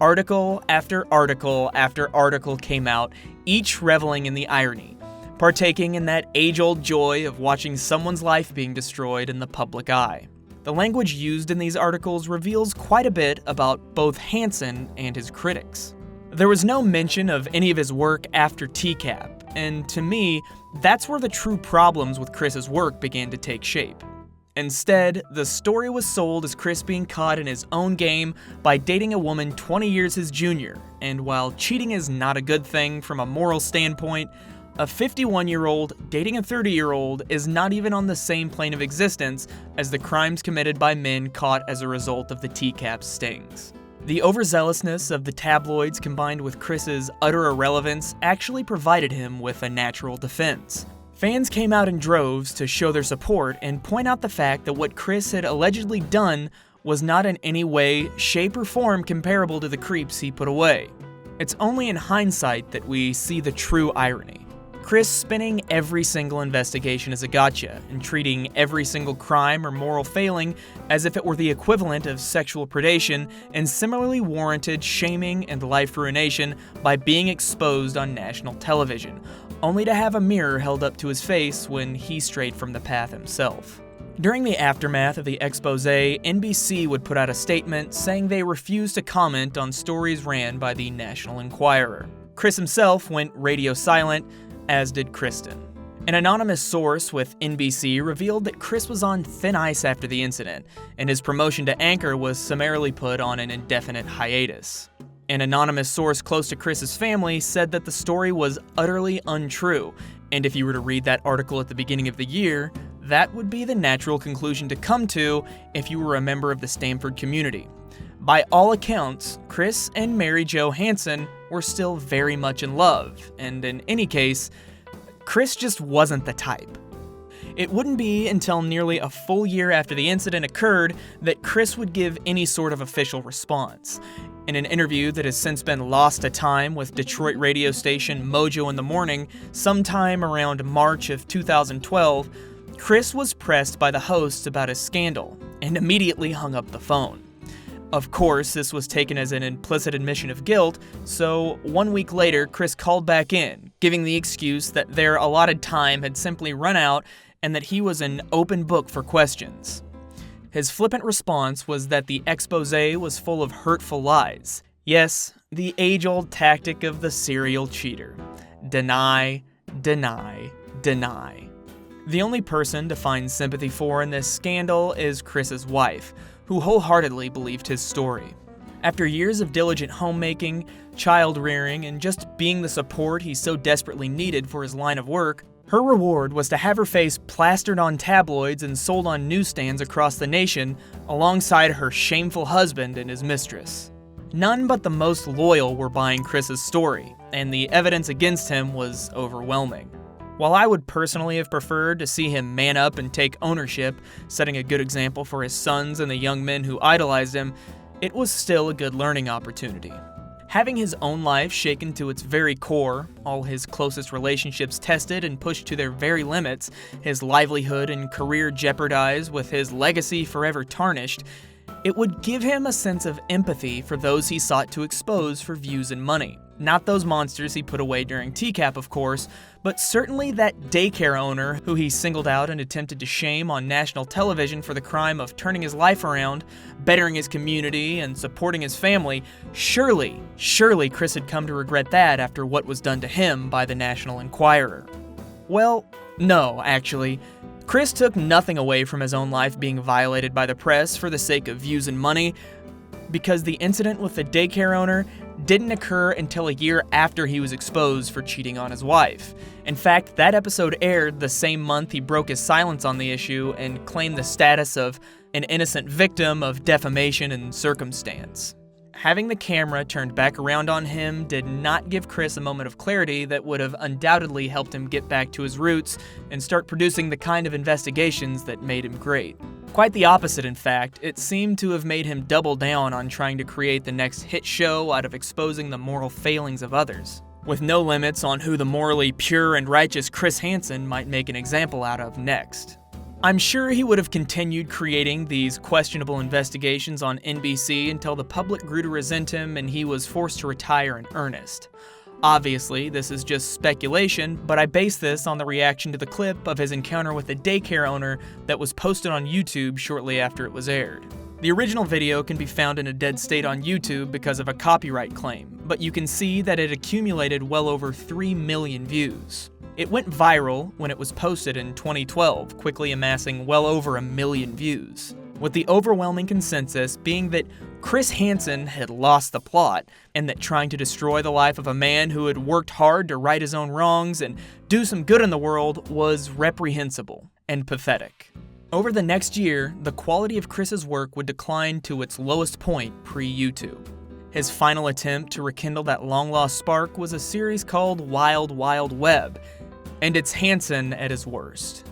[SPEAKER 1] Article after article after article came out, each reveling in the irony, partaking in that age-old joy of watching someone's life being destroyed in the public eye. The language used in these articles reveals quite a bit about both Hansen and his critics. There was no mention of any of his work after TCAP, and to me, that's where the true problems with Chris's work began to take shape. Instead, the story was sold as Chris being caught in his own game by dating a woman 20 years his junior, and while cheating is not a good thing from a moral standpoint, a 51-year-old dating a 30-year-old is not even on the same plane of existence as the crimes committed by men caught as a result of the TCAP stings. The overzealousness of the tabloids combined with Chris's utter irrelevance actually provided him with a natural defense. Fans came out in droves to show their support and point out the fact that what Chris had allegedly done was not in any way, shape, or form comparable to the creeps he put away. It's only in hindsight that we see the true irony. Chris spinning every single investigation as a gotcha and treating every single crime or moral failing as if it were the equivalent of sexual predation and similarly warranted shaming and life ruination by being exposed on national television, only to have a mirror held up to his face when he strayed from the path himself. During the aftermath of the expose, NBC would put out a statement saying they refused to comment on stories ran by the National Enquirer. Chris himself went radio silent, as did Kristen. An anonymous source with NBC revealed that Chris was on thin ice after the incident, and his promotion to anchor was summarily put on an indefinite hiatus. An anonymous source close to Chris's family said that the story was utterly untrue, and if you were to read that article at the beginning of the year, that would be the natural conclusion to come to if you were a member of the Stamford community. By all accounts, Chris and Mary Jo Hansen were still very much in love, and in any case, Chris just wasn't the type. It wouldn't be until nearly a full year after the incident occurred that Chris would give any sort of official response. In an interview that has since been lost to time with Detroit radio station Mojo in the Morning, sometime around March of 2012, Chris was pressed by the hosts about his scandal and immediately hung up the phone. Of course, this was taken as an implicit admission of guilt, so 1 week later, Chris called back in, giving the excuse that their allotted time had simply run out and that he was an open book for questions. His flippant response was that the exposé was full of hurtful lies. Yes, the age-old tactic of the serial cheater. Deny, deny, deny. The only person to find sympathy for in this scandal is Chris's wife, who wholeheartedly believed his story. After years of diligent homemaking, child rearing, and just being the support he so desperately needed for his line of work, her reward was to have her face plastered on tabloids and sold on newsstands across the nation alongside her shameful husband and his mistress. None but the most loyal were buying Chris's story, and the evidence against him was overwhelming. While I would personally have preferred to see him man up and take ownership, setting a good example for his sons and the young men who idolized him, it was still a good learning opportunity. Having his own life shaken to its very core, all his closest relationships tested and pushed to their very limits, his livelihood and career jeopardized with his legacy forever tarnished, it would give him a sense of empathy for those he sought to expose for views and money. Not those monsters he put away during TCAP, of course, but certainly that daycare owner who he singled out and attempted to shame on national television for the crime of turning his life around, bettering his community, and supporting his family. Surely Chris had come to regret that after what was done to him by the National Enquirer. Well, no, actually. Chris took nothing away from his own life being violated by the press for the sake of views and money, because the incident with the daycare owner didn't occur until a year after he was exposed for cheating on his wife. In fact, that episode aired the same month he broke his silence on the issue and claimed the status of an innocent victim of defamation and circumstance. Having the camera turned back around on him did not give Chris a moment of clarity that would have undoubtedly helped him get back to his roots and start producing the kind of investigations that made him great. Quite the opposite, in fact. It seemed to have made him double down on trying to create the next hit show out of exposing the moral failings of others, with no limits on who the morally pure and righteous Chris Hansen might make an example out of next. I'm sure he would have continued creating these questionable investigations on NBC until the public grew to resent him and he was forced to retire in earnest. Obviously, this is just speculation, but I base this on the reaction to the clip of his encounter with the daycare owner that was posted on YouTube shortly after it was aired. The original video can be found in a dead state on YouTube because of a copyright claim, but you can see that it accumulated well over 3 million views. It went viral when it was posted in 2012, quickly amassing well over 1 million views, with the overwhelming consensus being that Chris Hansen had lost the plot, and that trying to destroy the life of a man who had worked hard to right his own wrongs and do some good in the world was reprehensible and pathetic. Over the next year, the quality of Chris's work would decline to its lowest point pre-YouTube. His final attempt to rekindle that long-lost spark was a series called Wild Wild Web, and it's Hansen at his worst.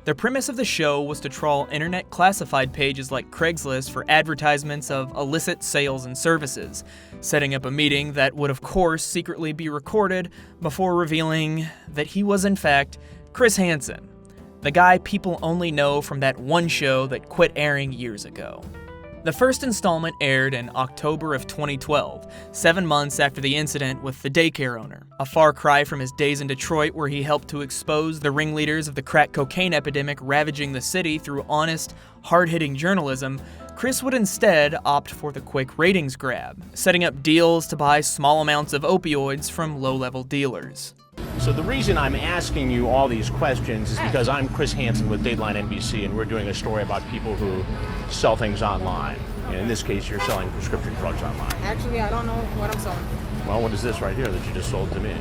[SPEAKER 1] The premise of the show was to trawl internet classified pages like Craigslist for advertisements of illicit sales and services, setting up a meeting that would of course secretly be recorded before revealing that he was in fact Chris Hansen, the guy people only know from that one show that quit airing years ago. The first installment aired in October of 2012, 7 months after the incident with the daycare owner, a far cry from his days in Detroit where he helped to expose the ringleaders of the crack cocaine epidemic ravaging the city through honest, hard-hitting journalism. Chris would instead opt for the quick ratings grab, setting up deals to buy small amounts of opioids from low-level dealers.
[SPEAKER 7] So the reason I'm asking you all these questions is because I'm Chris Hansen with Dateline NBC, and we're doing a story about people who sell things online. And in this case, you're selling prescription drugs online.
[SPEAKER 10] Actually, I don't know what I'm selling.
[SPEAKER 7] Well, what is this right here that you just sold to me?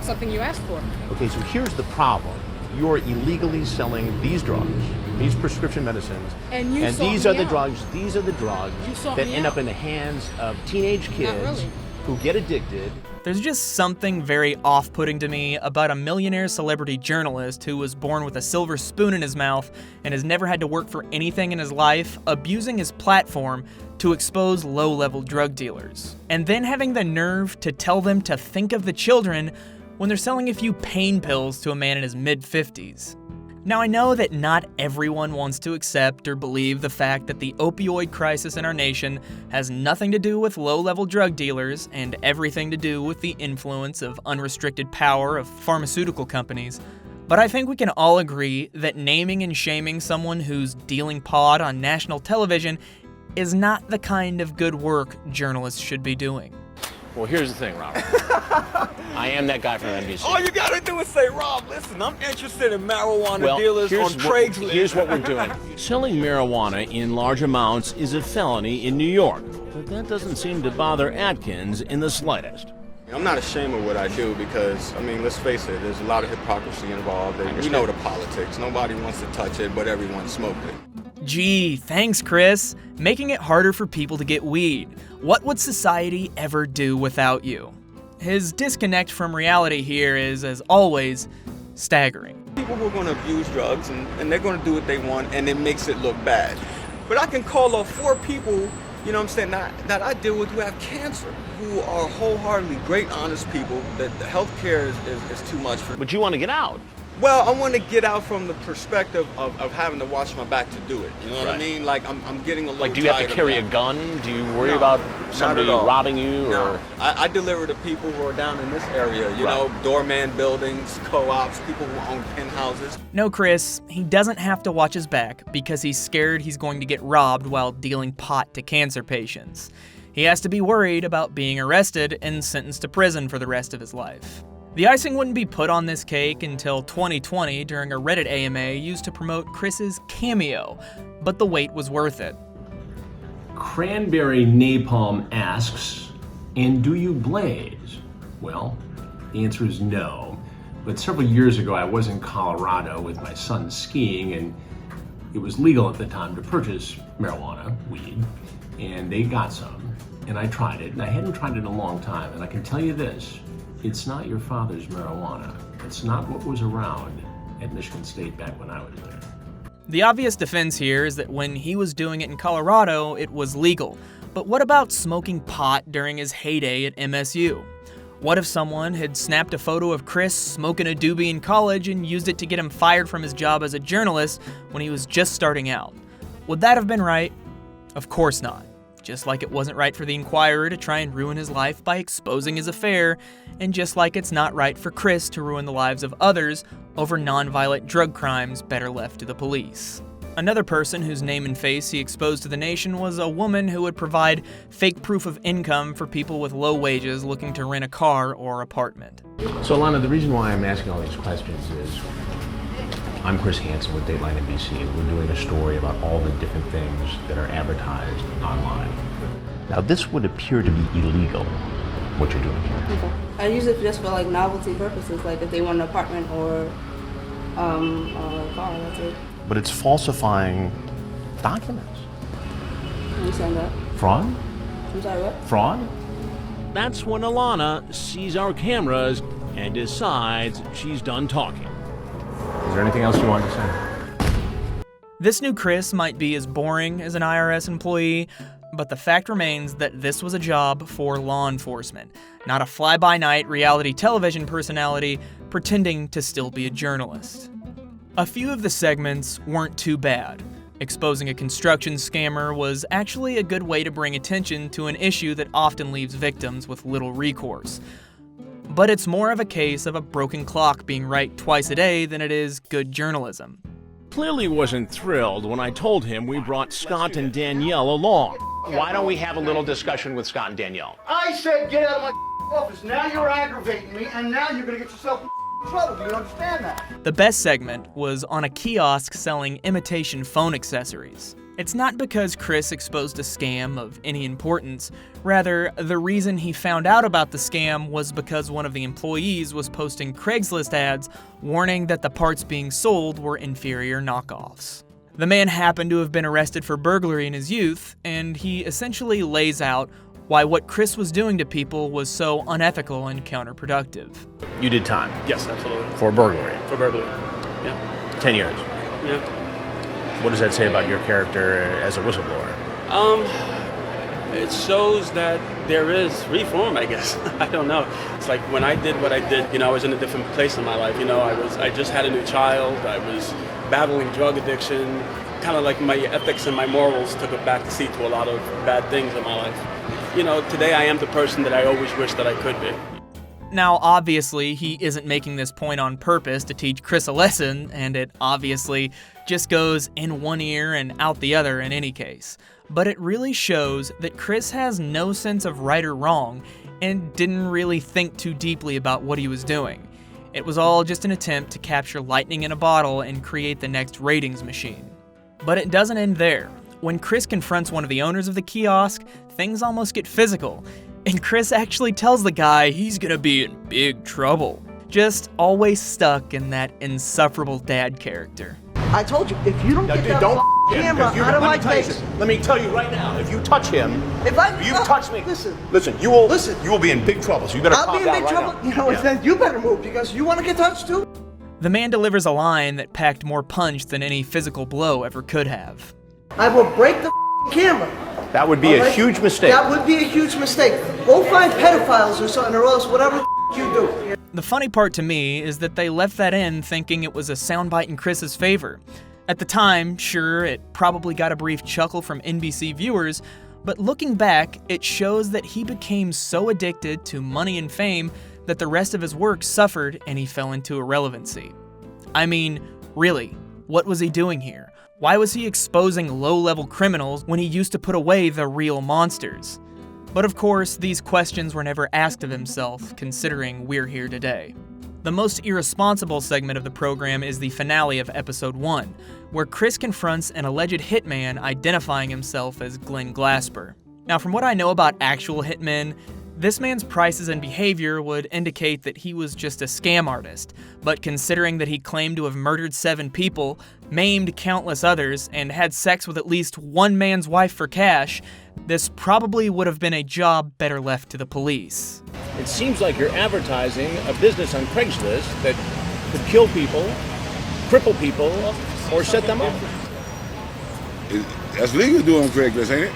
[SPEAKER 10] Something you asked for.
[SPEAKER 7] Okay, so here's the problem. You're illegally selling these drugs, these prescription medicines,
[SPEAKER 10] And you sold
[SPEAKER 7] these
[SPEAKER 10] me
[SPEAKER 7] are the
[SPEAKER 10] out.
[SPEAKER 7] drugs. These are the drugs
[SPEAKER 10] You sold
[SPEAKER 7] that
[SPEAKER 10] me
[SPEAKER 7] end
[SPEAKER 10] out.
[SPEAKER 7] up in the hands of teenage kids
[SPEAKER 10] really.
[SPEAKER 7] who get addicted.
[SPEAKER 1] There's just something very off-putting to me about a millionaire celebrity journalist who was born with a silver spoon in his mouth and has never had to work for anything in his life, abusing his platform to expose low-level drug dealers. And then having the nerve to tell them to think of the children when they're selling a few pain pills to a man in his mid-50s. Now, I know that not everyone wants to accept or believe the fact that the opioid crisis in our nation has nothing to do with low-level drug dealers and everything to do with the influence of unrestricted power of pharmaceutical companies, but I think we can all agree that naming and shaming someone who's dealing pot on national television is not the kind of good work journalists should be doing.
[SPEAKER 7] Well, here's the thing, Robert. I am that guy from NBC.
[SPEAKER 11] All you gotta do is say, Rob, listen, I'm interested in marijuana
[SPEAKER 7] Well,
[SPEAKER 11] dealers on Craigslist.
[SPEAKER 7] Here's what we're doing. Selling marijuana in large amounts is a felony in New York, but that doesn't seem to bother Atkins in the slightest.
[SPEAKER 11] I'm not ashamed of what I do because, I mean, let's face it, there's a lot of hypocrisy involved. You know the politics. Nobody wants to touch it, but everyone smoked it.
[SPEAKER 1] Gee, thanks, Chris. Making it harder for people to get weed. What would society ever do without you? His disconnect from reality here is, as always, staggering.
[SPEAKER 11] People who are going to abuse drugs and they're going to do what they want and it makes it look bad. But I can call off 4 people, you know what I'm saying, that I deal with who have cancer, who are wholeheartedly great, honest people, that the health care is too much for.
[SPEAKER 7] But you want to get out.
[SPEAKER 11] Well, I want to get out from the perspective of having to watch my back to do it. You know what I
[SPEAKER 7] Right.
[SPEAKER 11] mean? Like, I'm getting a little
[SPEAKER 7] Like, do you have to
[SPEAKER 11] tired of
[SPEAKER 7] carry a
[SPEAKER 11] that.
[SPEAKER 7] gun? Do you worry
[SPEAKER 11] No,
[SPEAKER 7] about
[SPEAKER 11] not
[SPEAKER 7] somebody
[SPEAKER 11] at all.
[SPEAKER 7] robbing you?
[SPEAKER 11] No.
[SPEAKER 7] Or
[SPEAKER 11] I deliver to people who are down in this area, you
[SPEAKER 7] Right.
[SPEAKER 11] know, doorman buildings, co-ops, people who own penthouses.
[SPEAKER 1] No, Chris, he doesn't have to watch his back because he's scared he's going to get robbed while dealing pot to cancer patients. He has to be worried about being arrested and sentenced to prison for the rest of his life. The icing wouldn't be put on this cake until 2020 during a Reddit AMA used to promote Chris's cameo, but the wait was worth it.
[SPEAKER 12] Cranberry Napalm asks, and do you blaze? Well, the answer is no. But several years ago, I was in Colorado with my son skiing, and it was legal at the time to purchase marijuana, weed, and they got some, and I tried it, and I hadn't tried it in a long time, and I can tell you this, it's not your father's marijuana. It's not what was around at Michigan State back when I was there.
[SPEAKER 1] The obvious defense here is that when he was doing it in Colorado, it was legal. But what about smoking pot during his heyday at MSU? What if someone had snapped a photo of Chris smoking a doobie in college and used it to get him fired from his job as a journalist when he was just starting out? Would that have been right? Of course not. Just like it wasn't right for the Inquirer to try and ruin his life by exposing his affair, and just like it's not right for Chris to ruin the lives of others over nonviolent drug crimes better left to the police. Another person whose name and face he exposed to the nation was a woman who would provide fake proof of income for people with low wages looking to rent a car or apartment.
[SPEAKER 7] So, Alana, the reason why I'm asking all these questions is I'm Chris Hansen with Dateline NBC, and we're doing a story about all the different things that are advertised online. Now, this would appear to be illegal, what you're doing here.
[SPEAKER 13] Okay. I use it just for like novelty purposes, like if they want an apartment or a car, that's it.
[SPEAKER 7] But it's falsifying documents.
[SPEAKER 13] I understand that.
[SPEAKER 7] Fraud?
[SPEAKER 13] I'm sorry, what?
[SPEAKER 7] Fraud? That's when Alana sees our cameras and decides she's done talking. Is there anything else you want to say?
[SPEAKER 1] This new Chris might be as boring as an IRS employee, but the fact remains that this was a job for law enforcement, not a fly-by-night reality television personality pretending to still be a journalist. A few of the segments weren't too bad. Exposing a construction scammer was actually a good way to bring attention to an issue that often leaves victims with little recourse. But it's more of a case of a broken clock being right twice a day than it is good journalism.
[SPEAKER 7] Clearly wasn't thrilled when I told him we brought Scott and Danielle along. Why don't we have a little discussion with Scott and Danielle?
[SPEAKER 9] I said get out of my office. Now you're aggravating me, and now you're gonna get yourself in trouble. Do you understand that?
[SPEAKER 1] The best segment was on a kiosk selling imitation phone accessories. It's not because Chris exposed a scam of any importance. Rather, the reason he found out about the scam was because one of the employees was posting Craigslist ads warning that the parts being sold were inferior knockoffs. The man happened to have been arrested for burglary in his youth, and he essentially lays out why what Chris was doing to people was so unethical and counterproductive.
[SPEAKER 7] You did time.
[SPEAKER 14] Yes, absolutely.
[SPEAKER 7] For burglary.
[SPEAKER 14] For burglary. Yeah.
[SPEAKER 7] 10 years.
[SPEAKER 14] Yeah.
[SPEAKER 7] What does that say about your character as a whistleblower?
[SPEAKER 14] It shows that there is reform, I guess. I don't know. It's like when I did what I did, you know, I was in a different place in my life. You know, I just had a new child. I was battling drug addiction. Kind of like my ethics and my morals took a back seat to a lot of bad things in my life. You know, today I am the person that I always wish that I could be.
[SPEAKER 1] Now, obviously, he isn't making this point on purpose to teach Chris a lesson, and it obviously just goes in one ear and out the other in any case. But it really shows that Chris has no sense of right or wrong and didn't really think too deeply about what he was doing. It was all just an attempt to capture lightning in a bottle and create the next ratings machine. But it doesn't end there. When Chris confronts one of the owners of the kiosk, things almost get physical. And Chris actually tells the guy he's gonna be in big trouble. Just always stuck in that insufferable dad character.
[SPEAKER 9] I told you, if you don't get that camera out of my face.
[SPEAKER 7] Let me tell you right now, if you touch him,
[SPEAKER 9] If you
[SPEAKER 7] touch me.
[SPEAKER 9] Listen,
[SPEAKER 7] you will be in big trouble. So you better
[SPEAKER 9] I'll be in big trouble.
[SPEAKER 7] now.
[SPEAKER 9] You know, then you better move because you want to get touched too.
[SPEAKER 1] The man delivers a line that packed more punch than any physical blow ever could have.
[SPEAKER 9] I will break the camera.
[SPEAKER 7] That would be a huge mistake.
[SPEAKER 9] That would be a huge mistake. Go find pedophiles or something, or else whatever you do.
[SPEAKER 1] The funny part to me is that they left that in thinking it was a soundbite in Chris's favor. At the time, sure, it probably got a brief chuckle from NBC viewers, but looking back, it shows that he became so addicted to money and fame that the rest of his work suffered and he fell into irrelevancy. I mean, really, what was he doing here? Why was he exposing low-level criminals when he used to put away the real monsters? But of course, these questions were never asked of himself, considering we're here today. The most irresponsible segment of the program is the finale of episode 1, where Chris confronts an alleged hitman identifying himself as Glenn Glasper. Now, from what I know about actual hitmen, this man's prices and behavior would indicate that he was just a scam artist, but considering that he claimed to have murdered 7 people, maimed countless others, and had sex with at least one man's wife for cash, this probably would have been a job better left to the police.
[SPEAKER 7] It seems like you're advertising a business on Craigslist that could kill people, cripple people, or set them up.
[SPEAKER 15] That's legal to do on Craigslist, ain't it?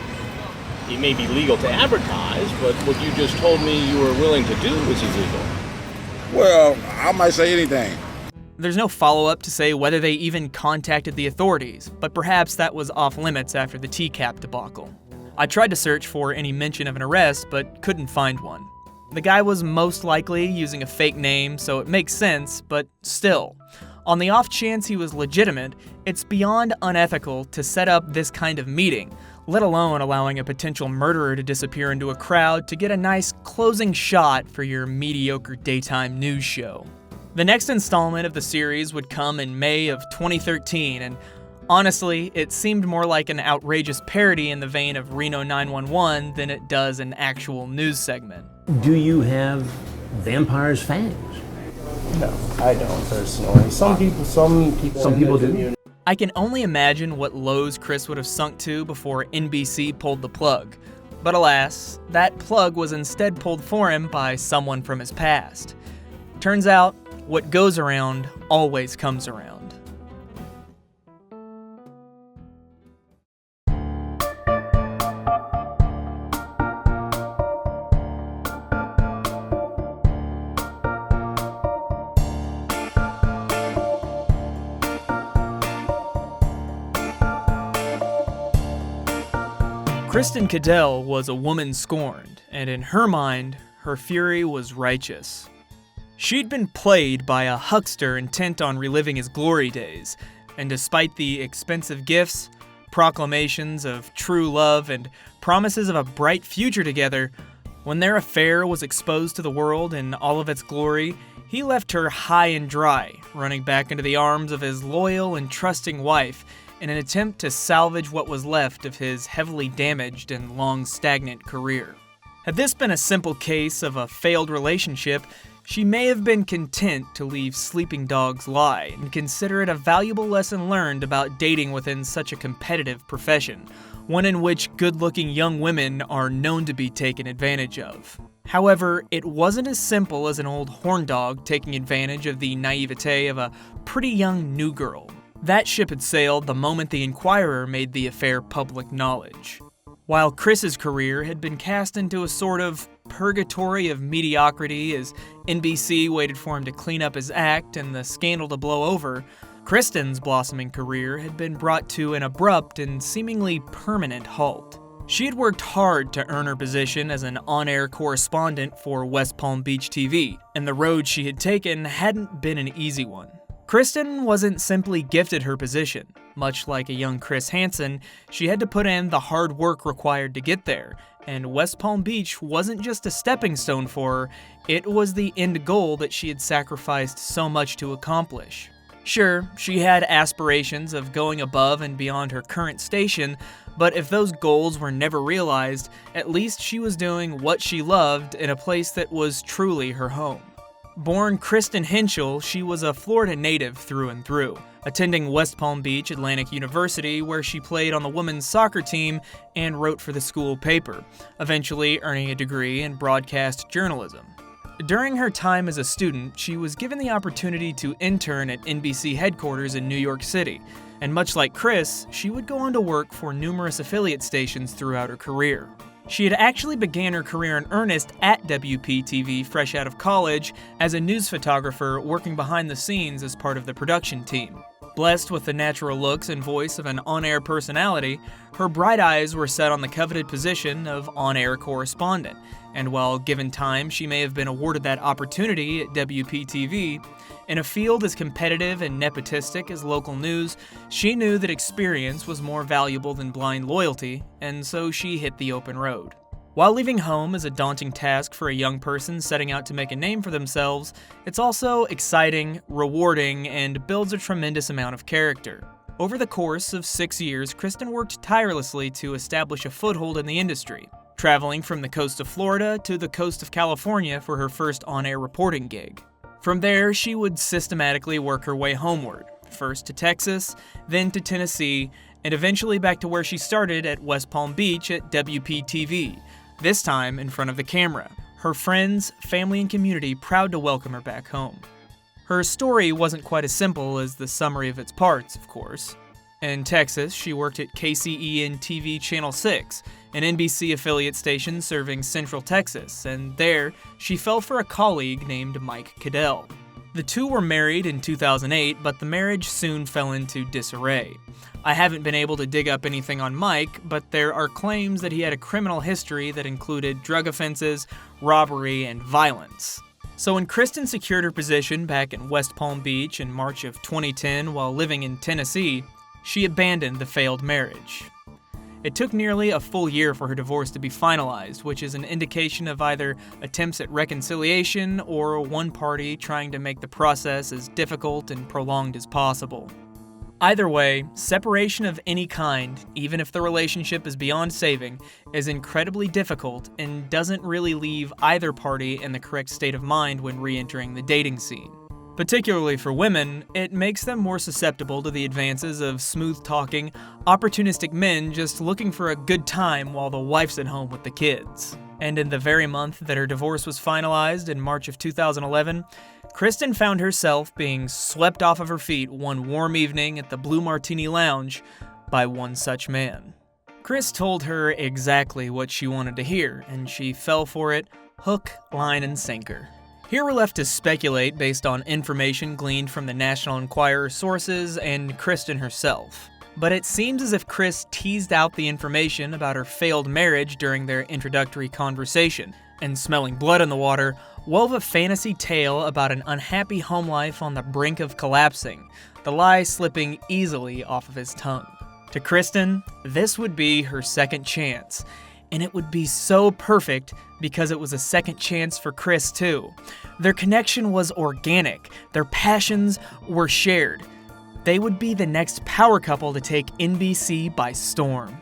[SPEAKER 7] It may be legal to advertise, but what you just told me you were willing to do is illegal.
[SPEAKER 15] Well, I might say anything.
[SPEAKER 1] There's no follow-up to say whether they even contacted the authorities, but perhaps that was off limits after the TCAP debacle. I tried to search for any mention of an arrest, but couldn't find one. The guy was most likely using a fake name, so it makes sense, but still. On the off chance he was legitimate, it's beyond unethical to set up this kind of meeting, let alone allowing a potential murderer to disappear into a crowd to get a nice closing shot for your mediocre daytime news show. The next installment of the series would come in May of 2013, and honestly, it seemed more like an outrageous parody in the vein of Reno 911 than it does an actual news segment.
[SPEAKER 6] Do you have vampire's fangs?
[SPEAKER 4] No, I don't personally. Some people do.
[SPEAKER 1] I can only imagine what lows Chris would have sunk to before NBC pulled the plug. But alas, that plug was instead pulled for him by someone from his past. Turns out, what goes around always comes around. Kristen Cadell was a woman scorned, and in her mind, her fury was righteous. She'd been played by a huckster intent on reliving his glory days, and despite the expensive gifts, proclamations of true love and promises of a bright future together, when their affair was exposed to the world in all of its glory, he left her high and dry, running back into the arms of his loyal and trusting wife in an attempt to salvage what was left of his heavily damaged and long stagnant career. Had this been a simple case of a failed relationship, she may have been content to leave sleeping dogs lie and consider it a valuable lesson learned about dating within such a competitive profession, one in which good-looking young women are known to be taken advantage of. However, it wasn't as simple as an old horn dog taking advantage of the naivete of a pretty young new girl. That ship had sailed the moment the Inquirer made the affair public knowledge. While Chris's career had been cast into a sort of purgatory of mediocrity as NBC waited for him to clean up his act and the scandal to blow over, Kristen's blossoming career had been brought to an abrupt and seemingly permanent halt. She had worked hard to earn her position as an on-air correspondent for West Palm Beach TV, and the road she had taken hadn't been an easy one. Kristen wasn't simply gifted her position. Much like a young Chris Hansen, she had to put in the hard work required to get there, and West Palm Beach wasn't just a stepping stone for her, it was the end goal that she had sacrificed so much to accomplish. Sure, she had aspirations of going above and beyond her current station, but if those goals were never realized, at least she was doing what she loved in a place that was truly her home. Born Kristen Henschel, she was a Florida native through and through, attending West Palm Beach Atlantic University, where she played on the women's soccer team and wrote for the school paper, eventually earning a degree in broadcast journalism. During her time as a student, she was given the opportunity to intern at NBC headquarters in New York City, and much like Chris, she would go on to work for numerous affiliate stations throughout her career. She had actually began her career in earnest at WPTV fresh out of college as a news photographer working behind the scenes as part of the production team. Blessed with the natural looks and voice of an on-air personality, her bright eyes were set on the coveted position of on-air correspondent, and while given time she may have been awarded that opportunity at WPTV, in a field as competitive and nepotistic as local news, she knew that experience was more valuable than blind loyalty, and so she hit the open road. While leaving home is a daunting task for a young person setting out to make a name for themselves, it's also exciting, rewarding, and builds a tremendous amount of character. Over the course of 6 years, Kristen worked tirelessly to establish a foothold in the industry, traveling from the coast of Florida to the coast of California for her first on-air reporting gig. From there, she would systematically work her way homeward, first to Texas, then to Tennessee, and eventually back to where she started at West Palm Beach at WPTV, this time in front of the camera, her friends, family, and community proud to welcome her back home. Her story wasn't quite as simple as the summary of its parts, of course. In Texas, she worked at KCEN-TV Channel 6, an NBC affiliate station serving Central Texas, and there, she fell for a colleague named Mike Cadell. The two were married in 2008, but the marriage soon fell into disarray. I haven't been able to dig up anything on Mike, but there are claims that he had a criminal history that included drug offenses, robbery, and violence. So when Kristen secured her position back in West Palm Beach in March of 2010 while living in Tennessee, she abandoned the failed marriage. It took nearly a full year for her divorce to be finalized, which is an indication of either attempts at reconciliation or one party trying to make the process as difficult and prolonged as possible. Either way, separation of any kind, even if the relationship is beyond saving, is incredibly difficult and doesn't really leave either party in the correct state of mind when re-entering the dating scene. Particularly for women, it makes them more susceptible to the advances of smooth-talking, opportunistic men just looking for a good time while the wife's at home with the kids. And in the very month that her divorce was finalized in March of 2011, Kristen found herself being swept off of her feet one warm evening at the Blue Martini Lounge by one such man. Chris told her exactly what she wanted to hear, and she fell for it, hook, line, and sinker. Here we're left to speculate based on information gleaned from the National Enquirer sources and Kristen herself. But it seems as if Chris teased out the information about her failed marriage during their introductory conversation, and smelling blood in the water, wove a fantasy tale about an unhappy home life on the brink of collapsing, the lie slipping easily off of his tongue. To Kristen, this would be her second chance. And it would be so perfect because it was a second chance for Chris too. Their connection was organic. Their passions were shared. They would be the next power couple to take NBC by storm.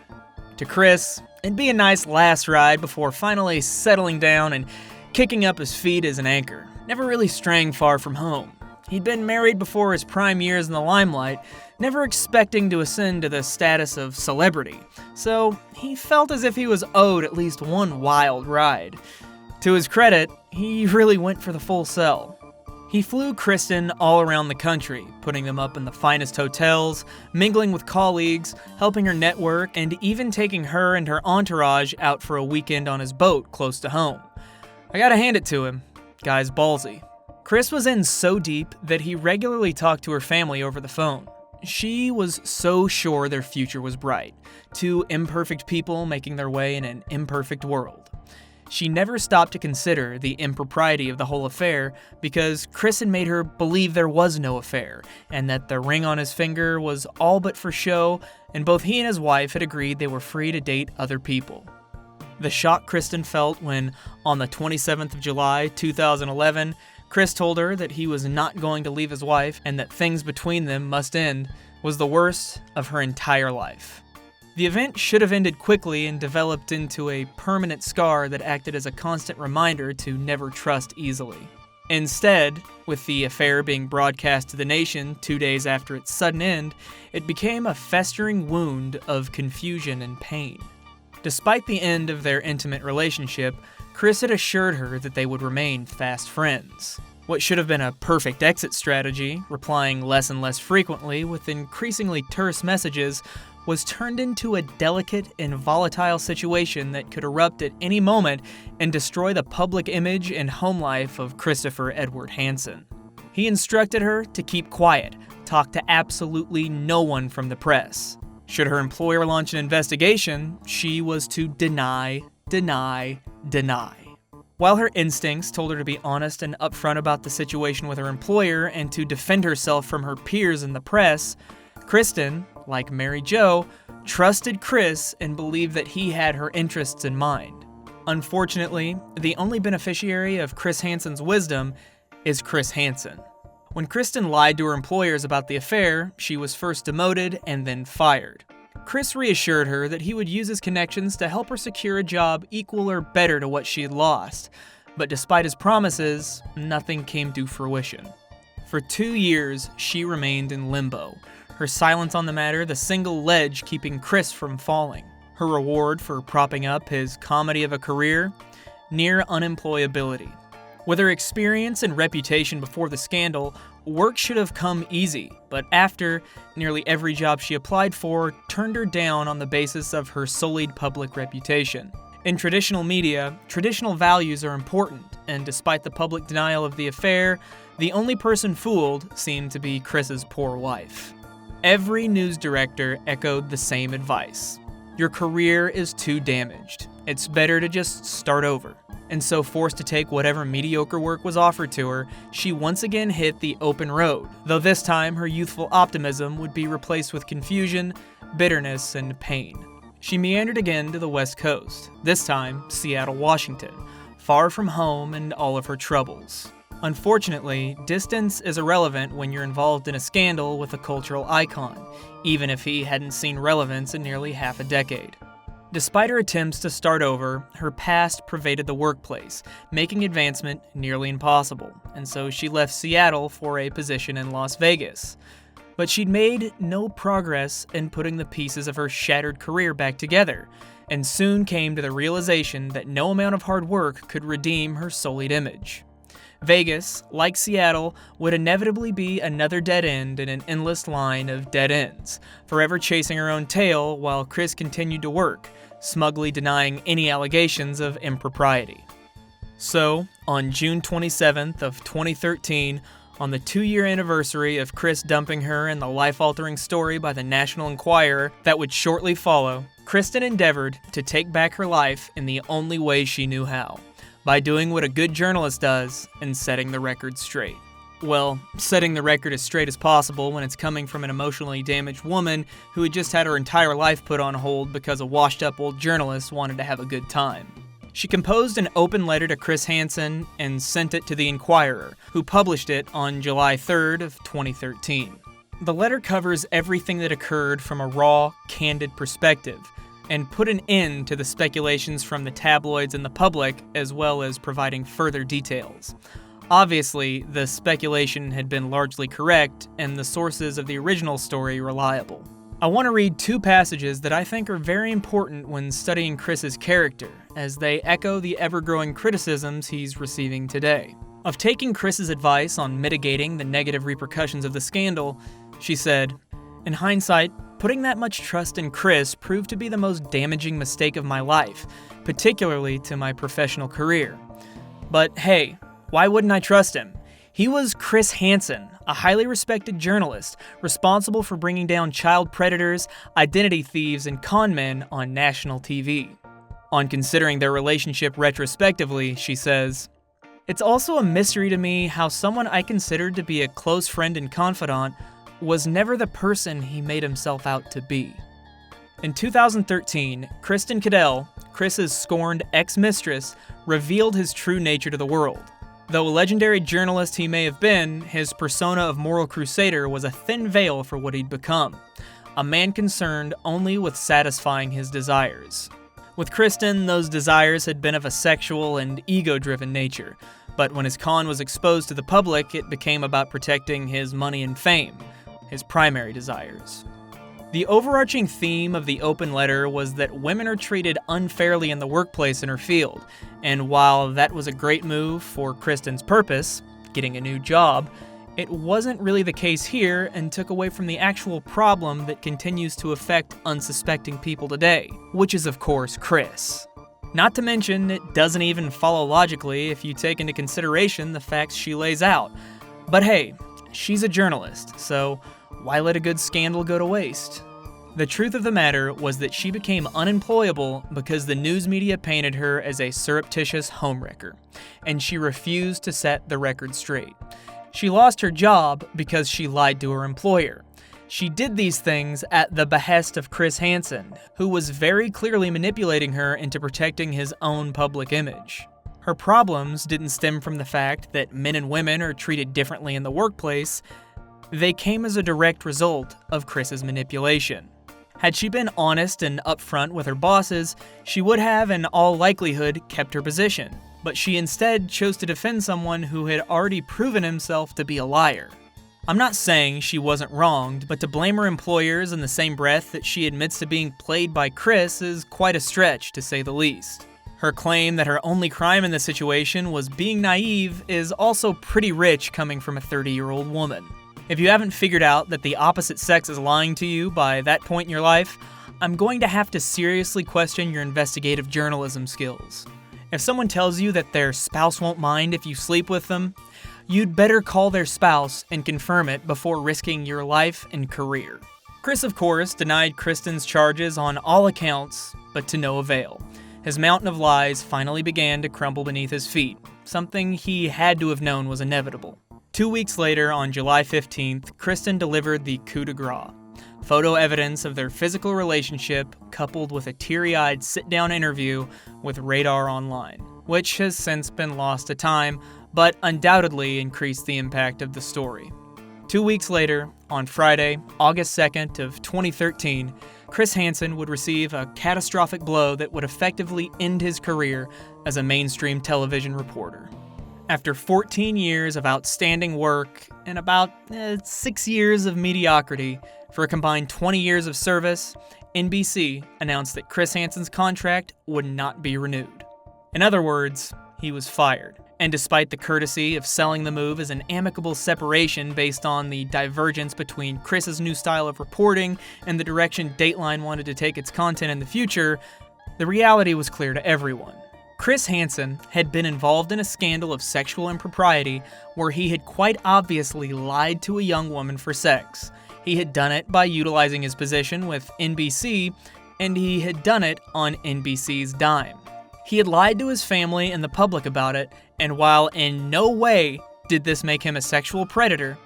[SPEAKER 1] To Chris, it'd be a nice last ride before finally settling down and kicking up his feet as an anchor, never really straying far from home. He'd been married before his prime years in the limelight, never expecting to ascend to the status of celebrity, so he felt as if he was owed at least one wild ride. To his credit, he really went for the full sell. He flew Kristen all around the country, putting them up in the finest hotels, mingling with colleagues, helping her network, and even taking her and her entourage out for a weekend on his boat close to home. I gotta hand it to him. Guy's ballsy. Chris was in so deep that he regularly talked to her family over the phone. She was so sure their future was bright. Two imperfect people making their way in an imperfect world. She never stopped to consider the impropriety of the whole affair because Chris had made her believe there was no affair and that the ring on his finger was all but for show, and both he and his wife had agreed they were free to date other people. The shock Kristen felt when, on the 27th of July, 2011, Chris told her that he was not going to leave his wife and that things between them must end, was the worst of her entire life. The event should have ended quickly and developed into a permanent scar that acted as a constant reminder to never trust easily. Instead, with the affair being broadcast to the nation 2 days after its sudden end, it became a festering wound of confusion and pain. Despite the end of their intimate relationship, Chris had assured her that they would remain fast friends. What should have been a perfect exit strategy, replying less and less frequently with increasingly terse messages, was turned into a delicate and volatile situation that could erupt at any moment and destroy the public image and home life of Christopher Edward Hansen. He instructed her to keep quiet, talk to absolutely no one from the press. Should her employer launch an investigation, she was to deny. While her instincts told her to be honest and upfront about the situation with her employer and to defend herself from her peers in the press, Kristen, like Mary Jo, trusted Chris and believed that he had her interests in mind. Unfortunately, the only beneficiary of Chris Hansen's wisdom is Chris Hansen. When Kristen lied to her employers about the affair, she was first demoted and then fired. Chris reassured her that he would use his connections to help her secure a job equal or better to what she had lost. But despite his promises, nothing came to fruition. For 2 years, she remained in limbo, her silence on the matter the single ledge keeping Chris from falling. Her reward for propping up his comedy of a career? Near unemployability. With her experience and reputation before the scandal, work should have come easy, but after, nearly every job she applied for turned her down on the basis of her sullied public reputation. In traditional media, traditional values are important, and despite the public denial of the affair, the only person fooled seemed to be Chris's poor wife. Every news director echoed the same advice. Your career is too damaged. It's better to just start over. And so forced to take whatever mediocre work was offered to her, she once again hit the open road, though this time her youthful optimism would be replaced with confusion, bitterness, and pain. She meandered again to the West Coast, this time Seattle, Washington, far from home and all of her troubles. Unfortunately, distance is irrelevant when you're involved in a scandal with a cultural icon, even if he hadn't seen relevance in nearly half a decade. Despite her attempts to start over, her past pervaded the workplace, making advancement nearly impossible, and so she left Seattle for a position in Las Vegas. But she'd made no progress in putting the pieces of her shattered career back together, and soon came to the realization that no amount of hard work could redeem her sullied image. Vegas, like Seattle, would inevitably be another dead end in an endless line of dead ends, forever chasing her own tail while Chris continued to work, smugly denying any allegations of impropriety. So, on June 27th of 2013, on the 2-year anniversary of Chris dumping her and the life-altering story by the National Enquirer that would shortly follow, Kristen endeavored to take back her life in the only way she knew how, by doing what a good journalist does and setting the record straight. Well, setting the record as straight as possible when it's coming from an emotionally damaged woman who had just had her entire life put on hold because a washed-up old journalist wanted to have a good time. She composed an open letter to Chris Hansen and sent it to the Inquirer, who published it on July 3rd of 2013. The letter covers everything that occurred from a raw, candid perspective, and put an end to the speculations from the tabloids and the public, as well as providing further details. Obviously, the speculation had been largely correct, and the sources of the original story reliable. I want to read two passages that I think are very important when studying Chris's character, as they echo the ever-growing criticisms he's receiving today. Of taking Chris's advice on mitigating the negative repercussions of the scandal, she said, "In hindsight, putting that much trust in Chris proved to be the most damaging mistake of my life, particularly to my professional career. But hey, why wouldn't I trust him? He was Chris Hansen, a highly respected journalist, responsible for bringing down child predators, identity thieves, and con men on national TV." On considering their relationship retrospectively, she says, "It's also a mystery to me how someone I considered to be a close friend and confidant was never the person he made himself out to be." In 2013, Kristen Cadell, Chris's scorned ex-mistress, revealed his true nature to the world. Though a legendary journalist he may have been, his persona of moral crusader was a thin veil for what he'd become. A man concerned only with satisfying his desires. With Kristen, those desires had been of a sexual and ego-driven nature, but when his con was exposed to the public, it became about protecting his money and fame, his primary desires. The overarching theme of the open letter was that women are treated unfairly in the workplace in her field, and while that was a great move for Kristen's purpose, getting a new job, it wasn't really the case here and took away from the actual problem that continues to affect unsuspecting people today, which is of course Chris. Not to mention, it doesn't even follow logically if you take into consideration the facts she lays out. But hey, she's a journalist, so why let a good scandal go to waste? The truth of the matter was that she became unemployable because the news media painted her as a surreptitious homewrecker, and she refused to set the record straight. She lost her job because she lied to her employer. She did these things at the behest of Chris Hansen, who was very clearly manipulating her into protecting his own public image. Her problems didn't stem from the fact that men and women are treated differently in the workplace. They came as a direct result of Chris's manipulation. Had she been honest and upfront with her bosses, she would have, in all likelihood, kept her position. But she instead chose to defend someone who had already proven himself to be a liar. I'm not saying she wasn't wronged, but to blame her employers in the same breath that she admits to being played by Chris is quite a stretch, to say the least. Her claim that her only crime in this situation was being naive is also pretty rich coming from a 30-year-old woman. If you haven't figured out that the opposite sex is lying to you by that point in your life, I'm going to have to seriously question your investigative journalism skills. If someone tells you that their spouse won't mind if you sleep with them, you'd better call their spouse and confirm it before risking your life and career. Chris, of course, denied Kristen's charges on all accounts, but to no avail. His mountain of lies finally began to crumble beneath his feet, something he had to have known was inevitable. 2 weeks later, on July 15th, Kristen delivered the coup de grace. Photo evidence of their physical relationship coupled with a teary-eyed sit-down interview with Radar Online, which has since been lost to time, but undoubtedly increased the impact of the story. 2 weeks later, on Friday, August 2nd of 2013, Chris Hansen would receive a catastrophic blow that would effectively end his career as a mainstream television reporter. After 14 years of outstanding work and about 6 years of mediocrity, for a combined 20 years of service, NBC announced that Chris Hansen's contract would not be renewed. In other words, he was fired. And despite the courtesy of selling the move as an amicable separation based on the divergence between Chris's new style of reporting and the direction Dateline wanted to take its content in the future, the reality was clear to everyone. Chris Hansen had been involved in a scandal of sexual impropriety where he had quite obviously lied to a young woman for sex. He had done it by utilizing his position with NBC, and he had done it on NBC's dime. He had lied to his family and the public about it, and while in no way Did this make him a sexual predator?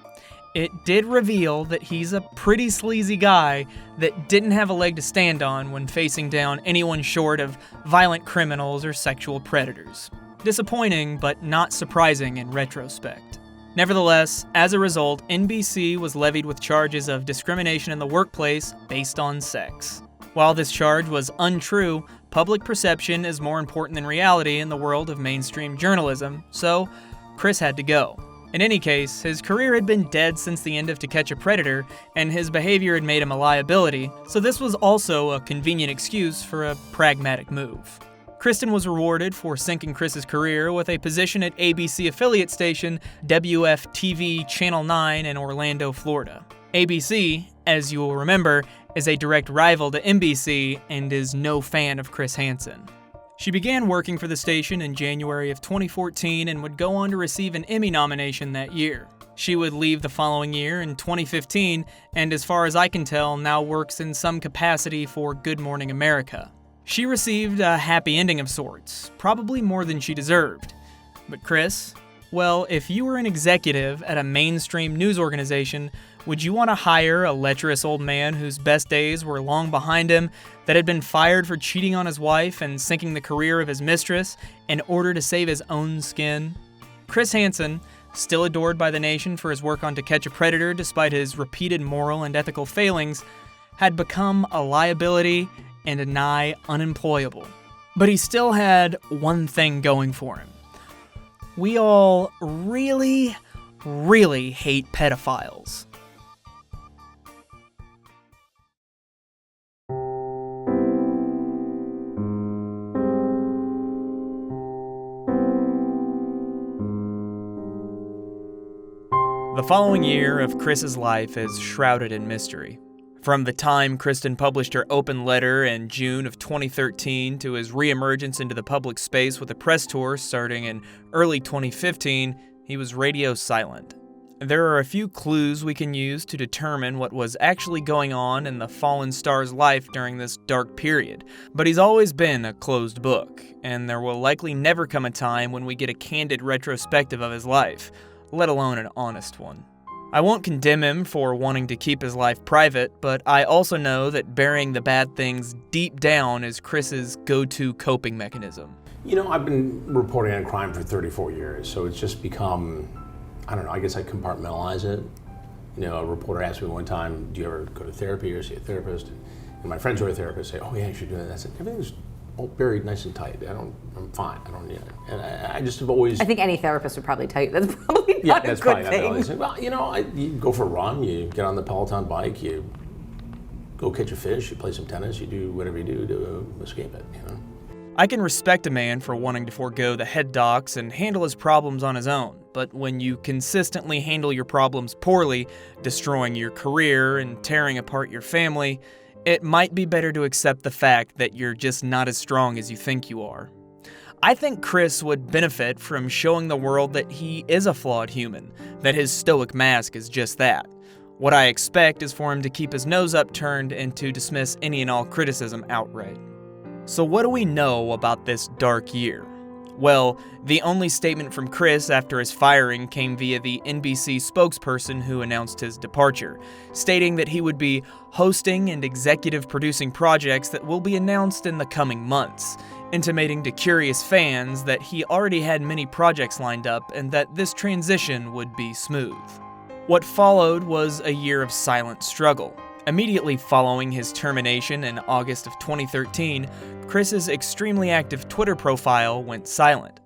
[SPEAKER 1] It did reveal that he's a pretty sleazy guy that didn't have a leg to stand on when facing down anyone short of violent criminals or sexual predators. Disappointing, but not surprising in retrospect. Nevertheless, as a result, NBC was levied with charges of discrimination in the workplace based on sex. While this charge was untrue, public perception is more important than reality in the world of mainstream journalism, so Chris had to go. In any case, his career had been dead since the end of To Catch a Predator, and his behavior had made him a liability, so this was also a convenient excuse for a pragmatic move. Kristen was rewarded for sinking Chris's career with a position at ABC affiliate station WFTV Channel 9 in Orlando, Florida. ABC, as you will remember, is a direct rival to NBC and is no fan of Chris Hansen. She began working for the station in January of 2014 and would go on to receive an Emmy nomination that year. She would leave the following year in 2015 and, as far as I can tell, now works in some capacity for Good Morning America. She received a happy ending of sorts, probably more than she deserved. But Chris? Well, if you were an executive at a mainstream news organization, would you want to hire a lecherous old man whose best days were long behind him, that had been fired for cheating on his wife and sinking the career of his mistress in order to save his own skin? Chris Hansen, still adored by the nation for his work on To Catch a Predator despite his repeated moral and ethical failings, had become a liability and a nigh unemployable. But he still had one thing going for him. We all really, really hate pedophiles. The following year of Chris's life is shrouded in mystery. From the time Kristen published her open letter in June of 2013 to his reemergence into the public space with a press tour starting in early 2015, he was radio silent. There are a few clues we can use to determine what was actually going on in the fallen star's life during this dark period, but he's always been a closed book, and there will likely never come a time when we get a candid retrospective of his life, let alone an honest one. I won't condemn him for wanting to keep his life private, but I also know that burying the bad things deep down is Chris's go-to coping mechanism.
[SPEAKER 7] You know, I've been reporting on crime for 34 years, so it's just become, I don't know, I guess I compartmentalize it. You know, a reporter asked me one time, do you ever go to therapy or see a therapist? And my friends who are therapists say, oh yeah, you should do that. I said, everything's all buried nice and tight. I'm fine. I don't need it. And I just have always...
[SPEAKER 16] I think any therapist would probably tell you that's probably not a good thing.
[SPEAKER 7] Say, well, you know, you go for a run, you get on the Peloton bike, you go catch a fish, you play some tennis, you do whatever you do to escape it, you know?
[SPEAKER 1] I can respect a man for wanting to forego the head docs and handle his problems on his own, but when you consistently handle your problems poorly, destroying your career and tearing apart your family, it might be better to accept the fact that you're just not as strong as you think you are. I think Chris would benefit from showing the world that he is a flawed human, that his stoic mask is just that. What I expect is for him to keep his nose upturned and to dismiss any and all criticism outright. So what do we know about this dark year? Well, the only statement from Chris after his firing came via the NBC spokesperson who announced his departure, stating that he would be hosting and executive producing projects that will be announced in the coming months, intimating to curious fans that he already had many projects lined up and that this transition would be smooth. What followed was a year of silent struggle. Immediately following his termination in August of 2013, Chris's extremely active Twitter profile went silent.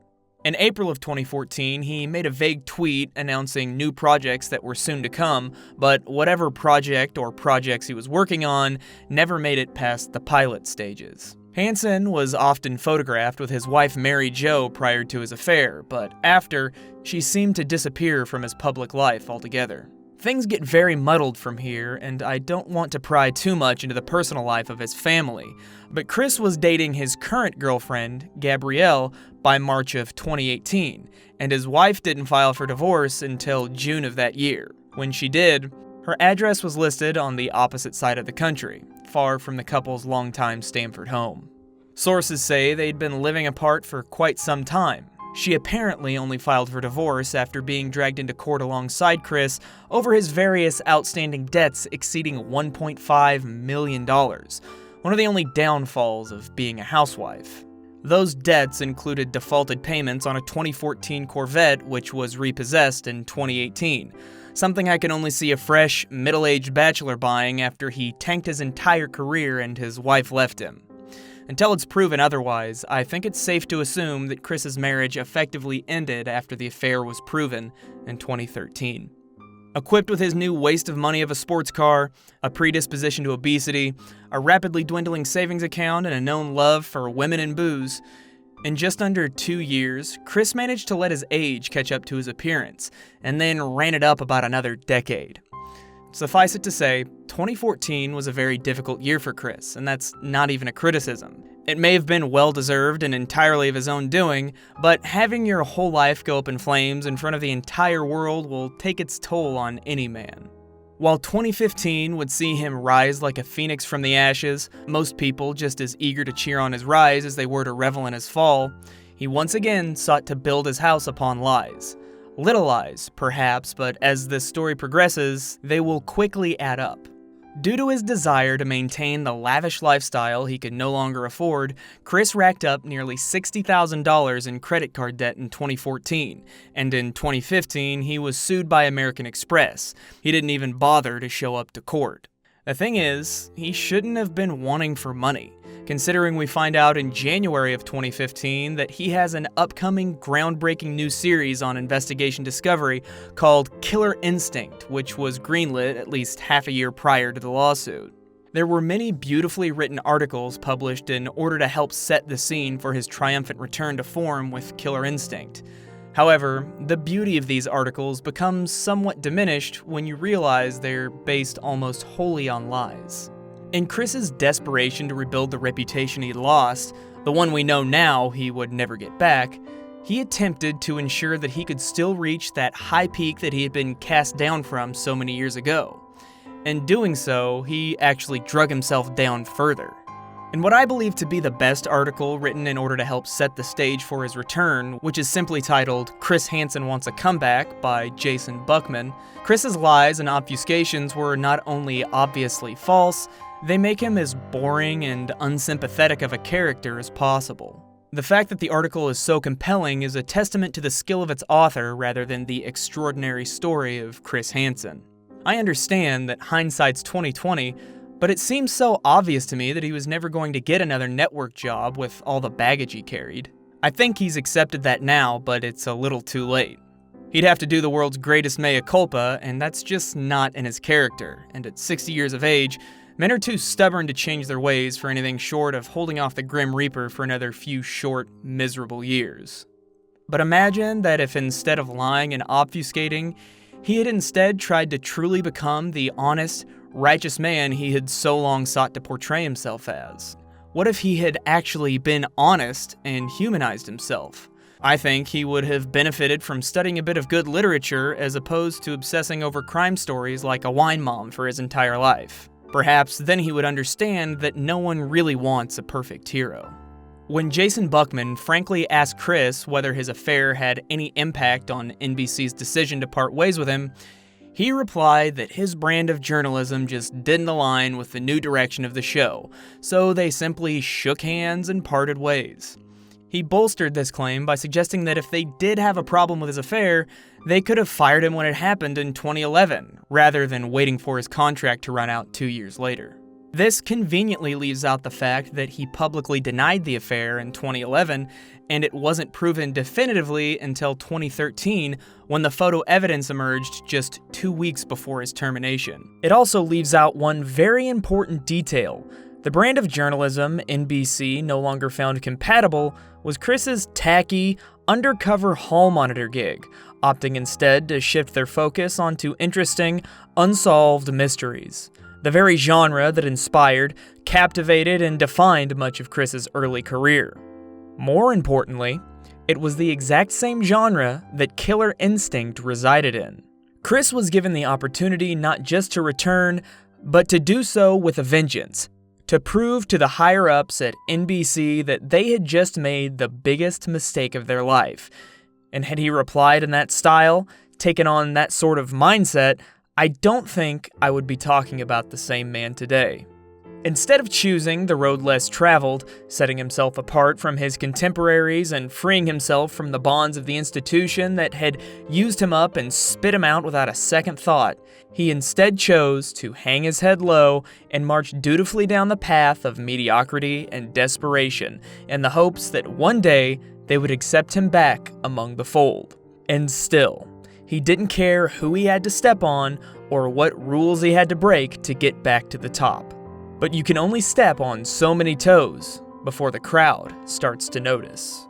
[SPEAKER 1] In April of 2014, he made a vague tweet announcing new projects that were soon to come, but whatever project or projects he was working on never made it past the pilot stages. Hansen was often photographed with his wife Mary Jo prior to his affair, but after, she seemed to disappear from his public life altogether. Things get very muddled from here, and I don't want to pry too much into the personal life of his family, but Chris was dating his current girlfriend, Gabrielle, by March of 2018, and his wife didn't file for divorce until June of that year. When she did, her address was listed on the opposite side of the country, far from the couple's longtime Stamford home. Sources say they'd been living apart for quite some time. She apparently only filed for divorce after being dragged into court alongside Chris over his various outstanding debts exceeding $1.5 million, one of the only downfalls of being a housewife. Those debts included defaulted payments on a 2014 Corvette which was repossessed in 2018, something I can only see a fresh, middle-aged bachelor buying after he tanked his entire career and his wife left him. Until it's proven otherwise, I think it's safe to assume that Chris's marriage effectively ended after the affair was proven in 2013. Equipped with his new waste of money of a sports car, a predisposition to obesity, a rapidly dwindling savings account, and a known love for women and booze, in just under 2 years, Chris managed to let his age catch up to his appearance, and then ran it up about another decade. Suffice it to say, 2014 was a very difficult year for Chris, and that's not even a criticism. It may have been well-deserved and entirely of his own doing, but having your whole life go up in flames in front of the entire world will take its toll on any man. While 2015 would see him rise like a phoenix from the ashes, most people just as eager to cheer on his rise as they were to revel in his fall, he once again sought to build his house upon lies. Little lies, perhaps, but as this story progresses, they will quickly add up. Due to his desire to maintain the lavish lifestyle he could no longer afford, Chris racked up nearly $60,000 in credit card debt in 2014, and in 2015 he was sued by American Express. He didn't even bother to show up to court. The thing is, he shouldn't have been wanting for money, considering we find out in January of 2015 that he has an upcoming groundbreaking new series on Investigation Discovery called Killer Instinct, which was greenlit at least half a year prior to the lawsuit. There were many beautifully written articles published in order to help set the scene for his triumphant return to form with Killer Instinct. However, the beauty of these articles becomes somewhat diminished when you realize they're based almost wholly on lies. In Chris's desperation to rebuild the reputation he'd lost, the one we know now he would never get back, he attempted to ensure that he could still reach that high peak that he had been cast down from so many years ago. In doing so, he actually drug himself down further. In what I believe to be the best article written in order to help set the stage for his return, which is simply titled Chris Hansen Wants a Comeback by Jason Buckman, Chris's lies and obfuscations were not only obviously false, they make him as boring and unsympathetic of a character as possible. The fact that the article is so compelling is a testament to the skill of its author rather than the extraordinary story of Chris Hansen. I understand that hindsight's 20/20, but it seems so obvious to me that he was never going to get another network job with all the baggage he carried. I think he's accepted that now, but it's a little too late. He'd have to do the world's greatest mea culpa, and that's just not in his character, and at 60 years of age, men are too stubborn to change their ways for anything short of holding off the Grim Reaper for another few short, miserable years. But imagine that if instead of lying and obfuscating, he had instead tried to truly become the honest, righteous man he had so long sought to portray himself as. What if he had actually been honest and humanized himself? I think he would have benefited from studying a bit of good literature as opposed to obsessing over crime stories like a wine mom for his entire life. Perhaps then he would understand that no one really wants a perfect hero. When Jason Buckman frankly asked Chris whether his affair had any impact on NBC's decision to part ways with him, he replied that his brand of journalism just didn't align with the new direction of the show, so they simply shook hands and parted ways. He bolstered this claim by suggesting that if they did have a problem with his affair, they could have fired him when it happened in 2011, rather than waiting for his contract to run out 2 years later. This conveniently leaves out the fact that he publicly denied the affair in 2011, and it wasn't proven definitively until 2013 when the photo evidence emerged just 2 weeks before his termination. It also leaves out one very important detail. The brand of journalism NBC no longer found compatible was Chris's tacky, undercover hall monitor gig, opting instead to shift their focus onto interesting, unsolved mysteries. The very genre that inspired, captivated, and defined much of Chris's early career. More importantly, it was the exact same genre that Killer Instinct resided in. Chris was given the opportunity not just to return, but to do so with a vengeance. to prove to the higher-ups at NBC that they had just made the biggest mistake of their life. And had he replied in that style, taken on that sort of mindset, I don't think I would be talking about the same man today. Instead of choosing the road less traveled, setting himself apart from his contemporaries and freeing himself from the bonds of the institution that had used him up and spit him out without a second thought, he instead chose to hang his head low and march dutifully down the path of mediocrity and desperation in the hopes that one day they would accept him back among the fold. And still, he didn't care who he had to step on or what rules he had to break to get back to the top. But you can only step on so many toes before the crowd starts to notice.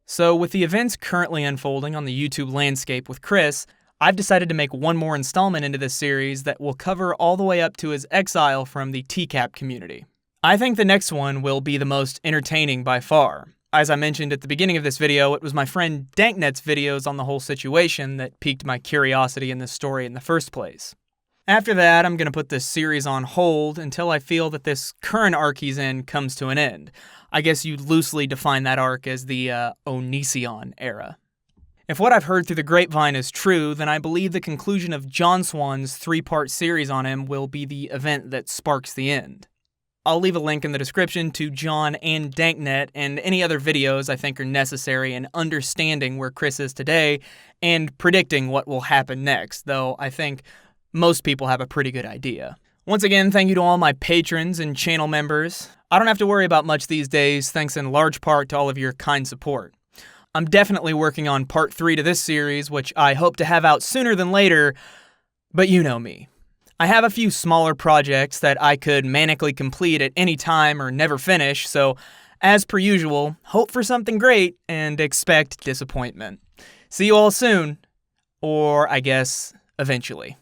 [SPEAKER 1] So with the events currently unfolding on the YouTube landscape with Chris, I've decided to make one more installment into this series that will cover all the way up to his exile from the TCAP community. I think the next one will be the most entertaining by far. As I mentioned at the beginning of this video, it was my friend Dank Net's videos on the whole situation that piqued my curiosity in this story in the first place. After that, I'm going to put this series on hold until I feel that this current arc he's in comes to an end. I guess you'd loosely define that arc as the Onision era. If what I've heard through the grapevine is true, then I believe the conclusion of John Swan's 3-part series on him will be the event that sparks the end. I'll leave a link in the description to John and Dank Net and any other videos I think are necessary in understanding where Chris is today and predicting what will happen next, though I think most people have a pretty good idea. Once again, thank you to all my patrons and channel members. I don't have to worry about much these days, thanks in large part to all of your kind support. I'm definitely working on part 3 to this series, which I hope to have out sooner than later, but you know me. I have a few smaller projects that I could manically complete at any time or never finish, so as per usual, hope for something great and expect disappointment. See you all soon, or I guess eventually.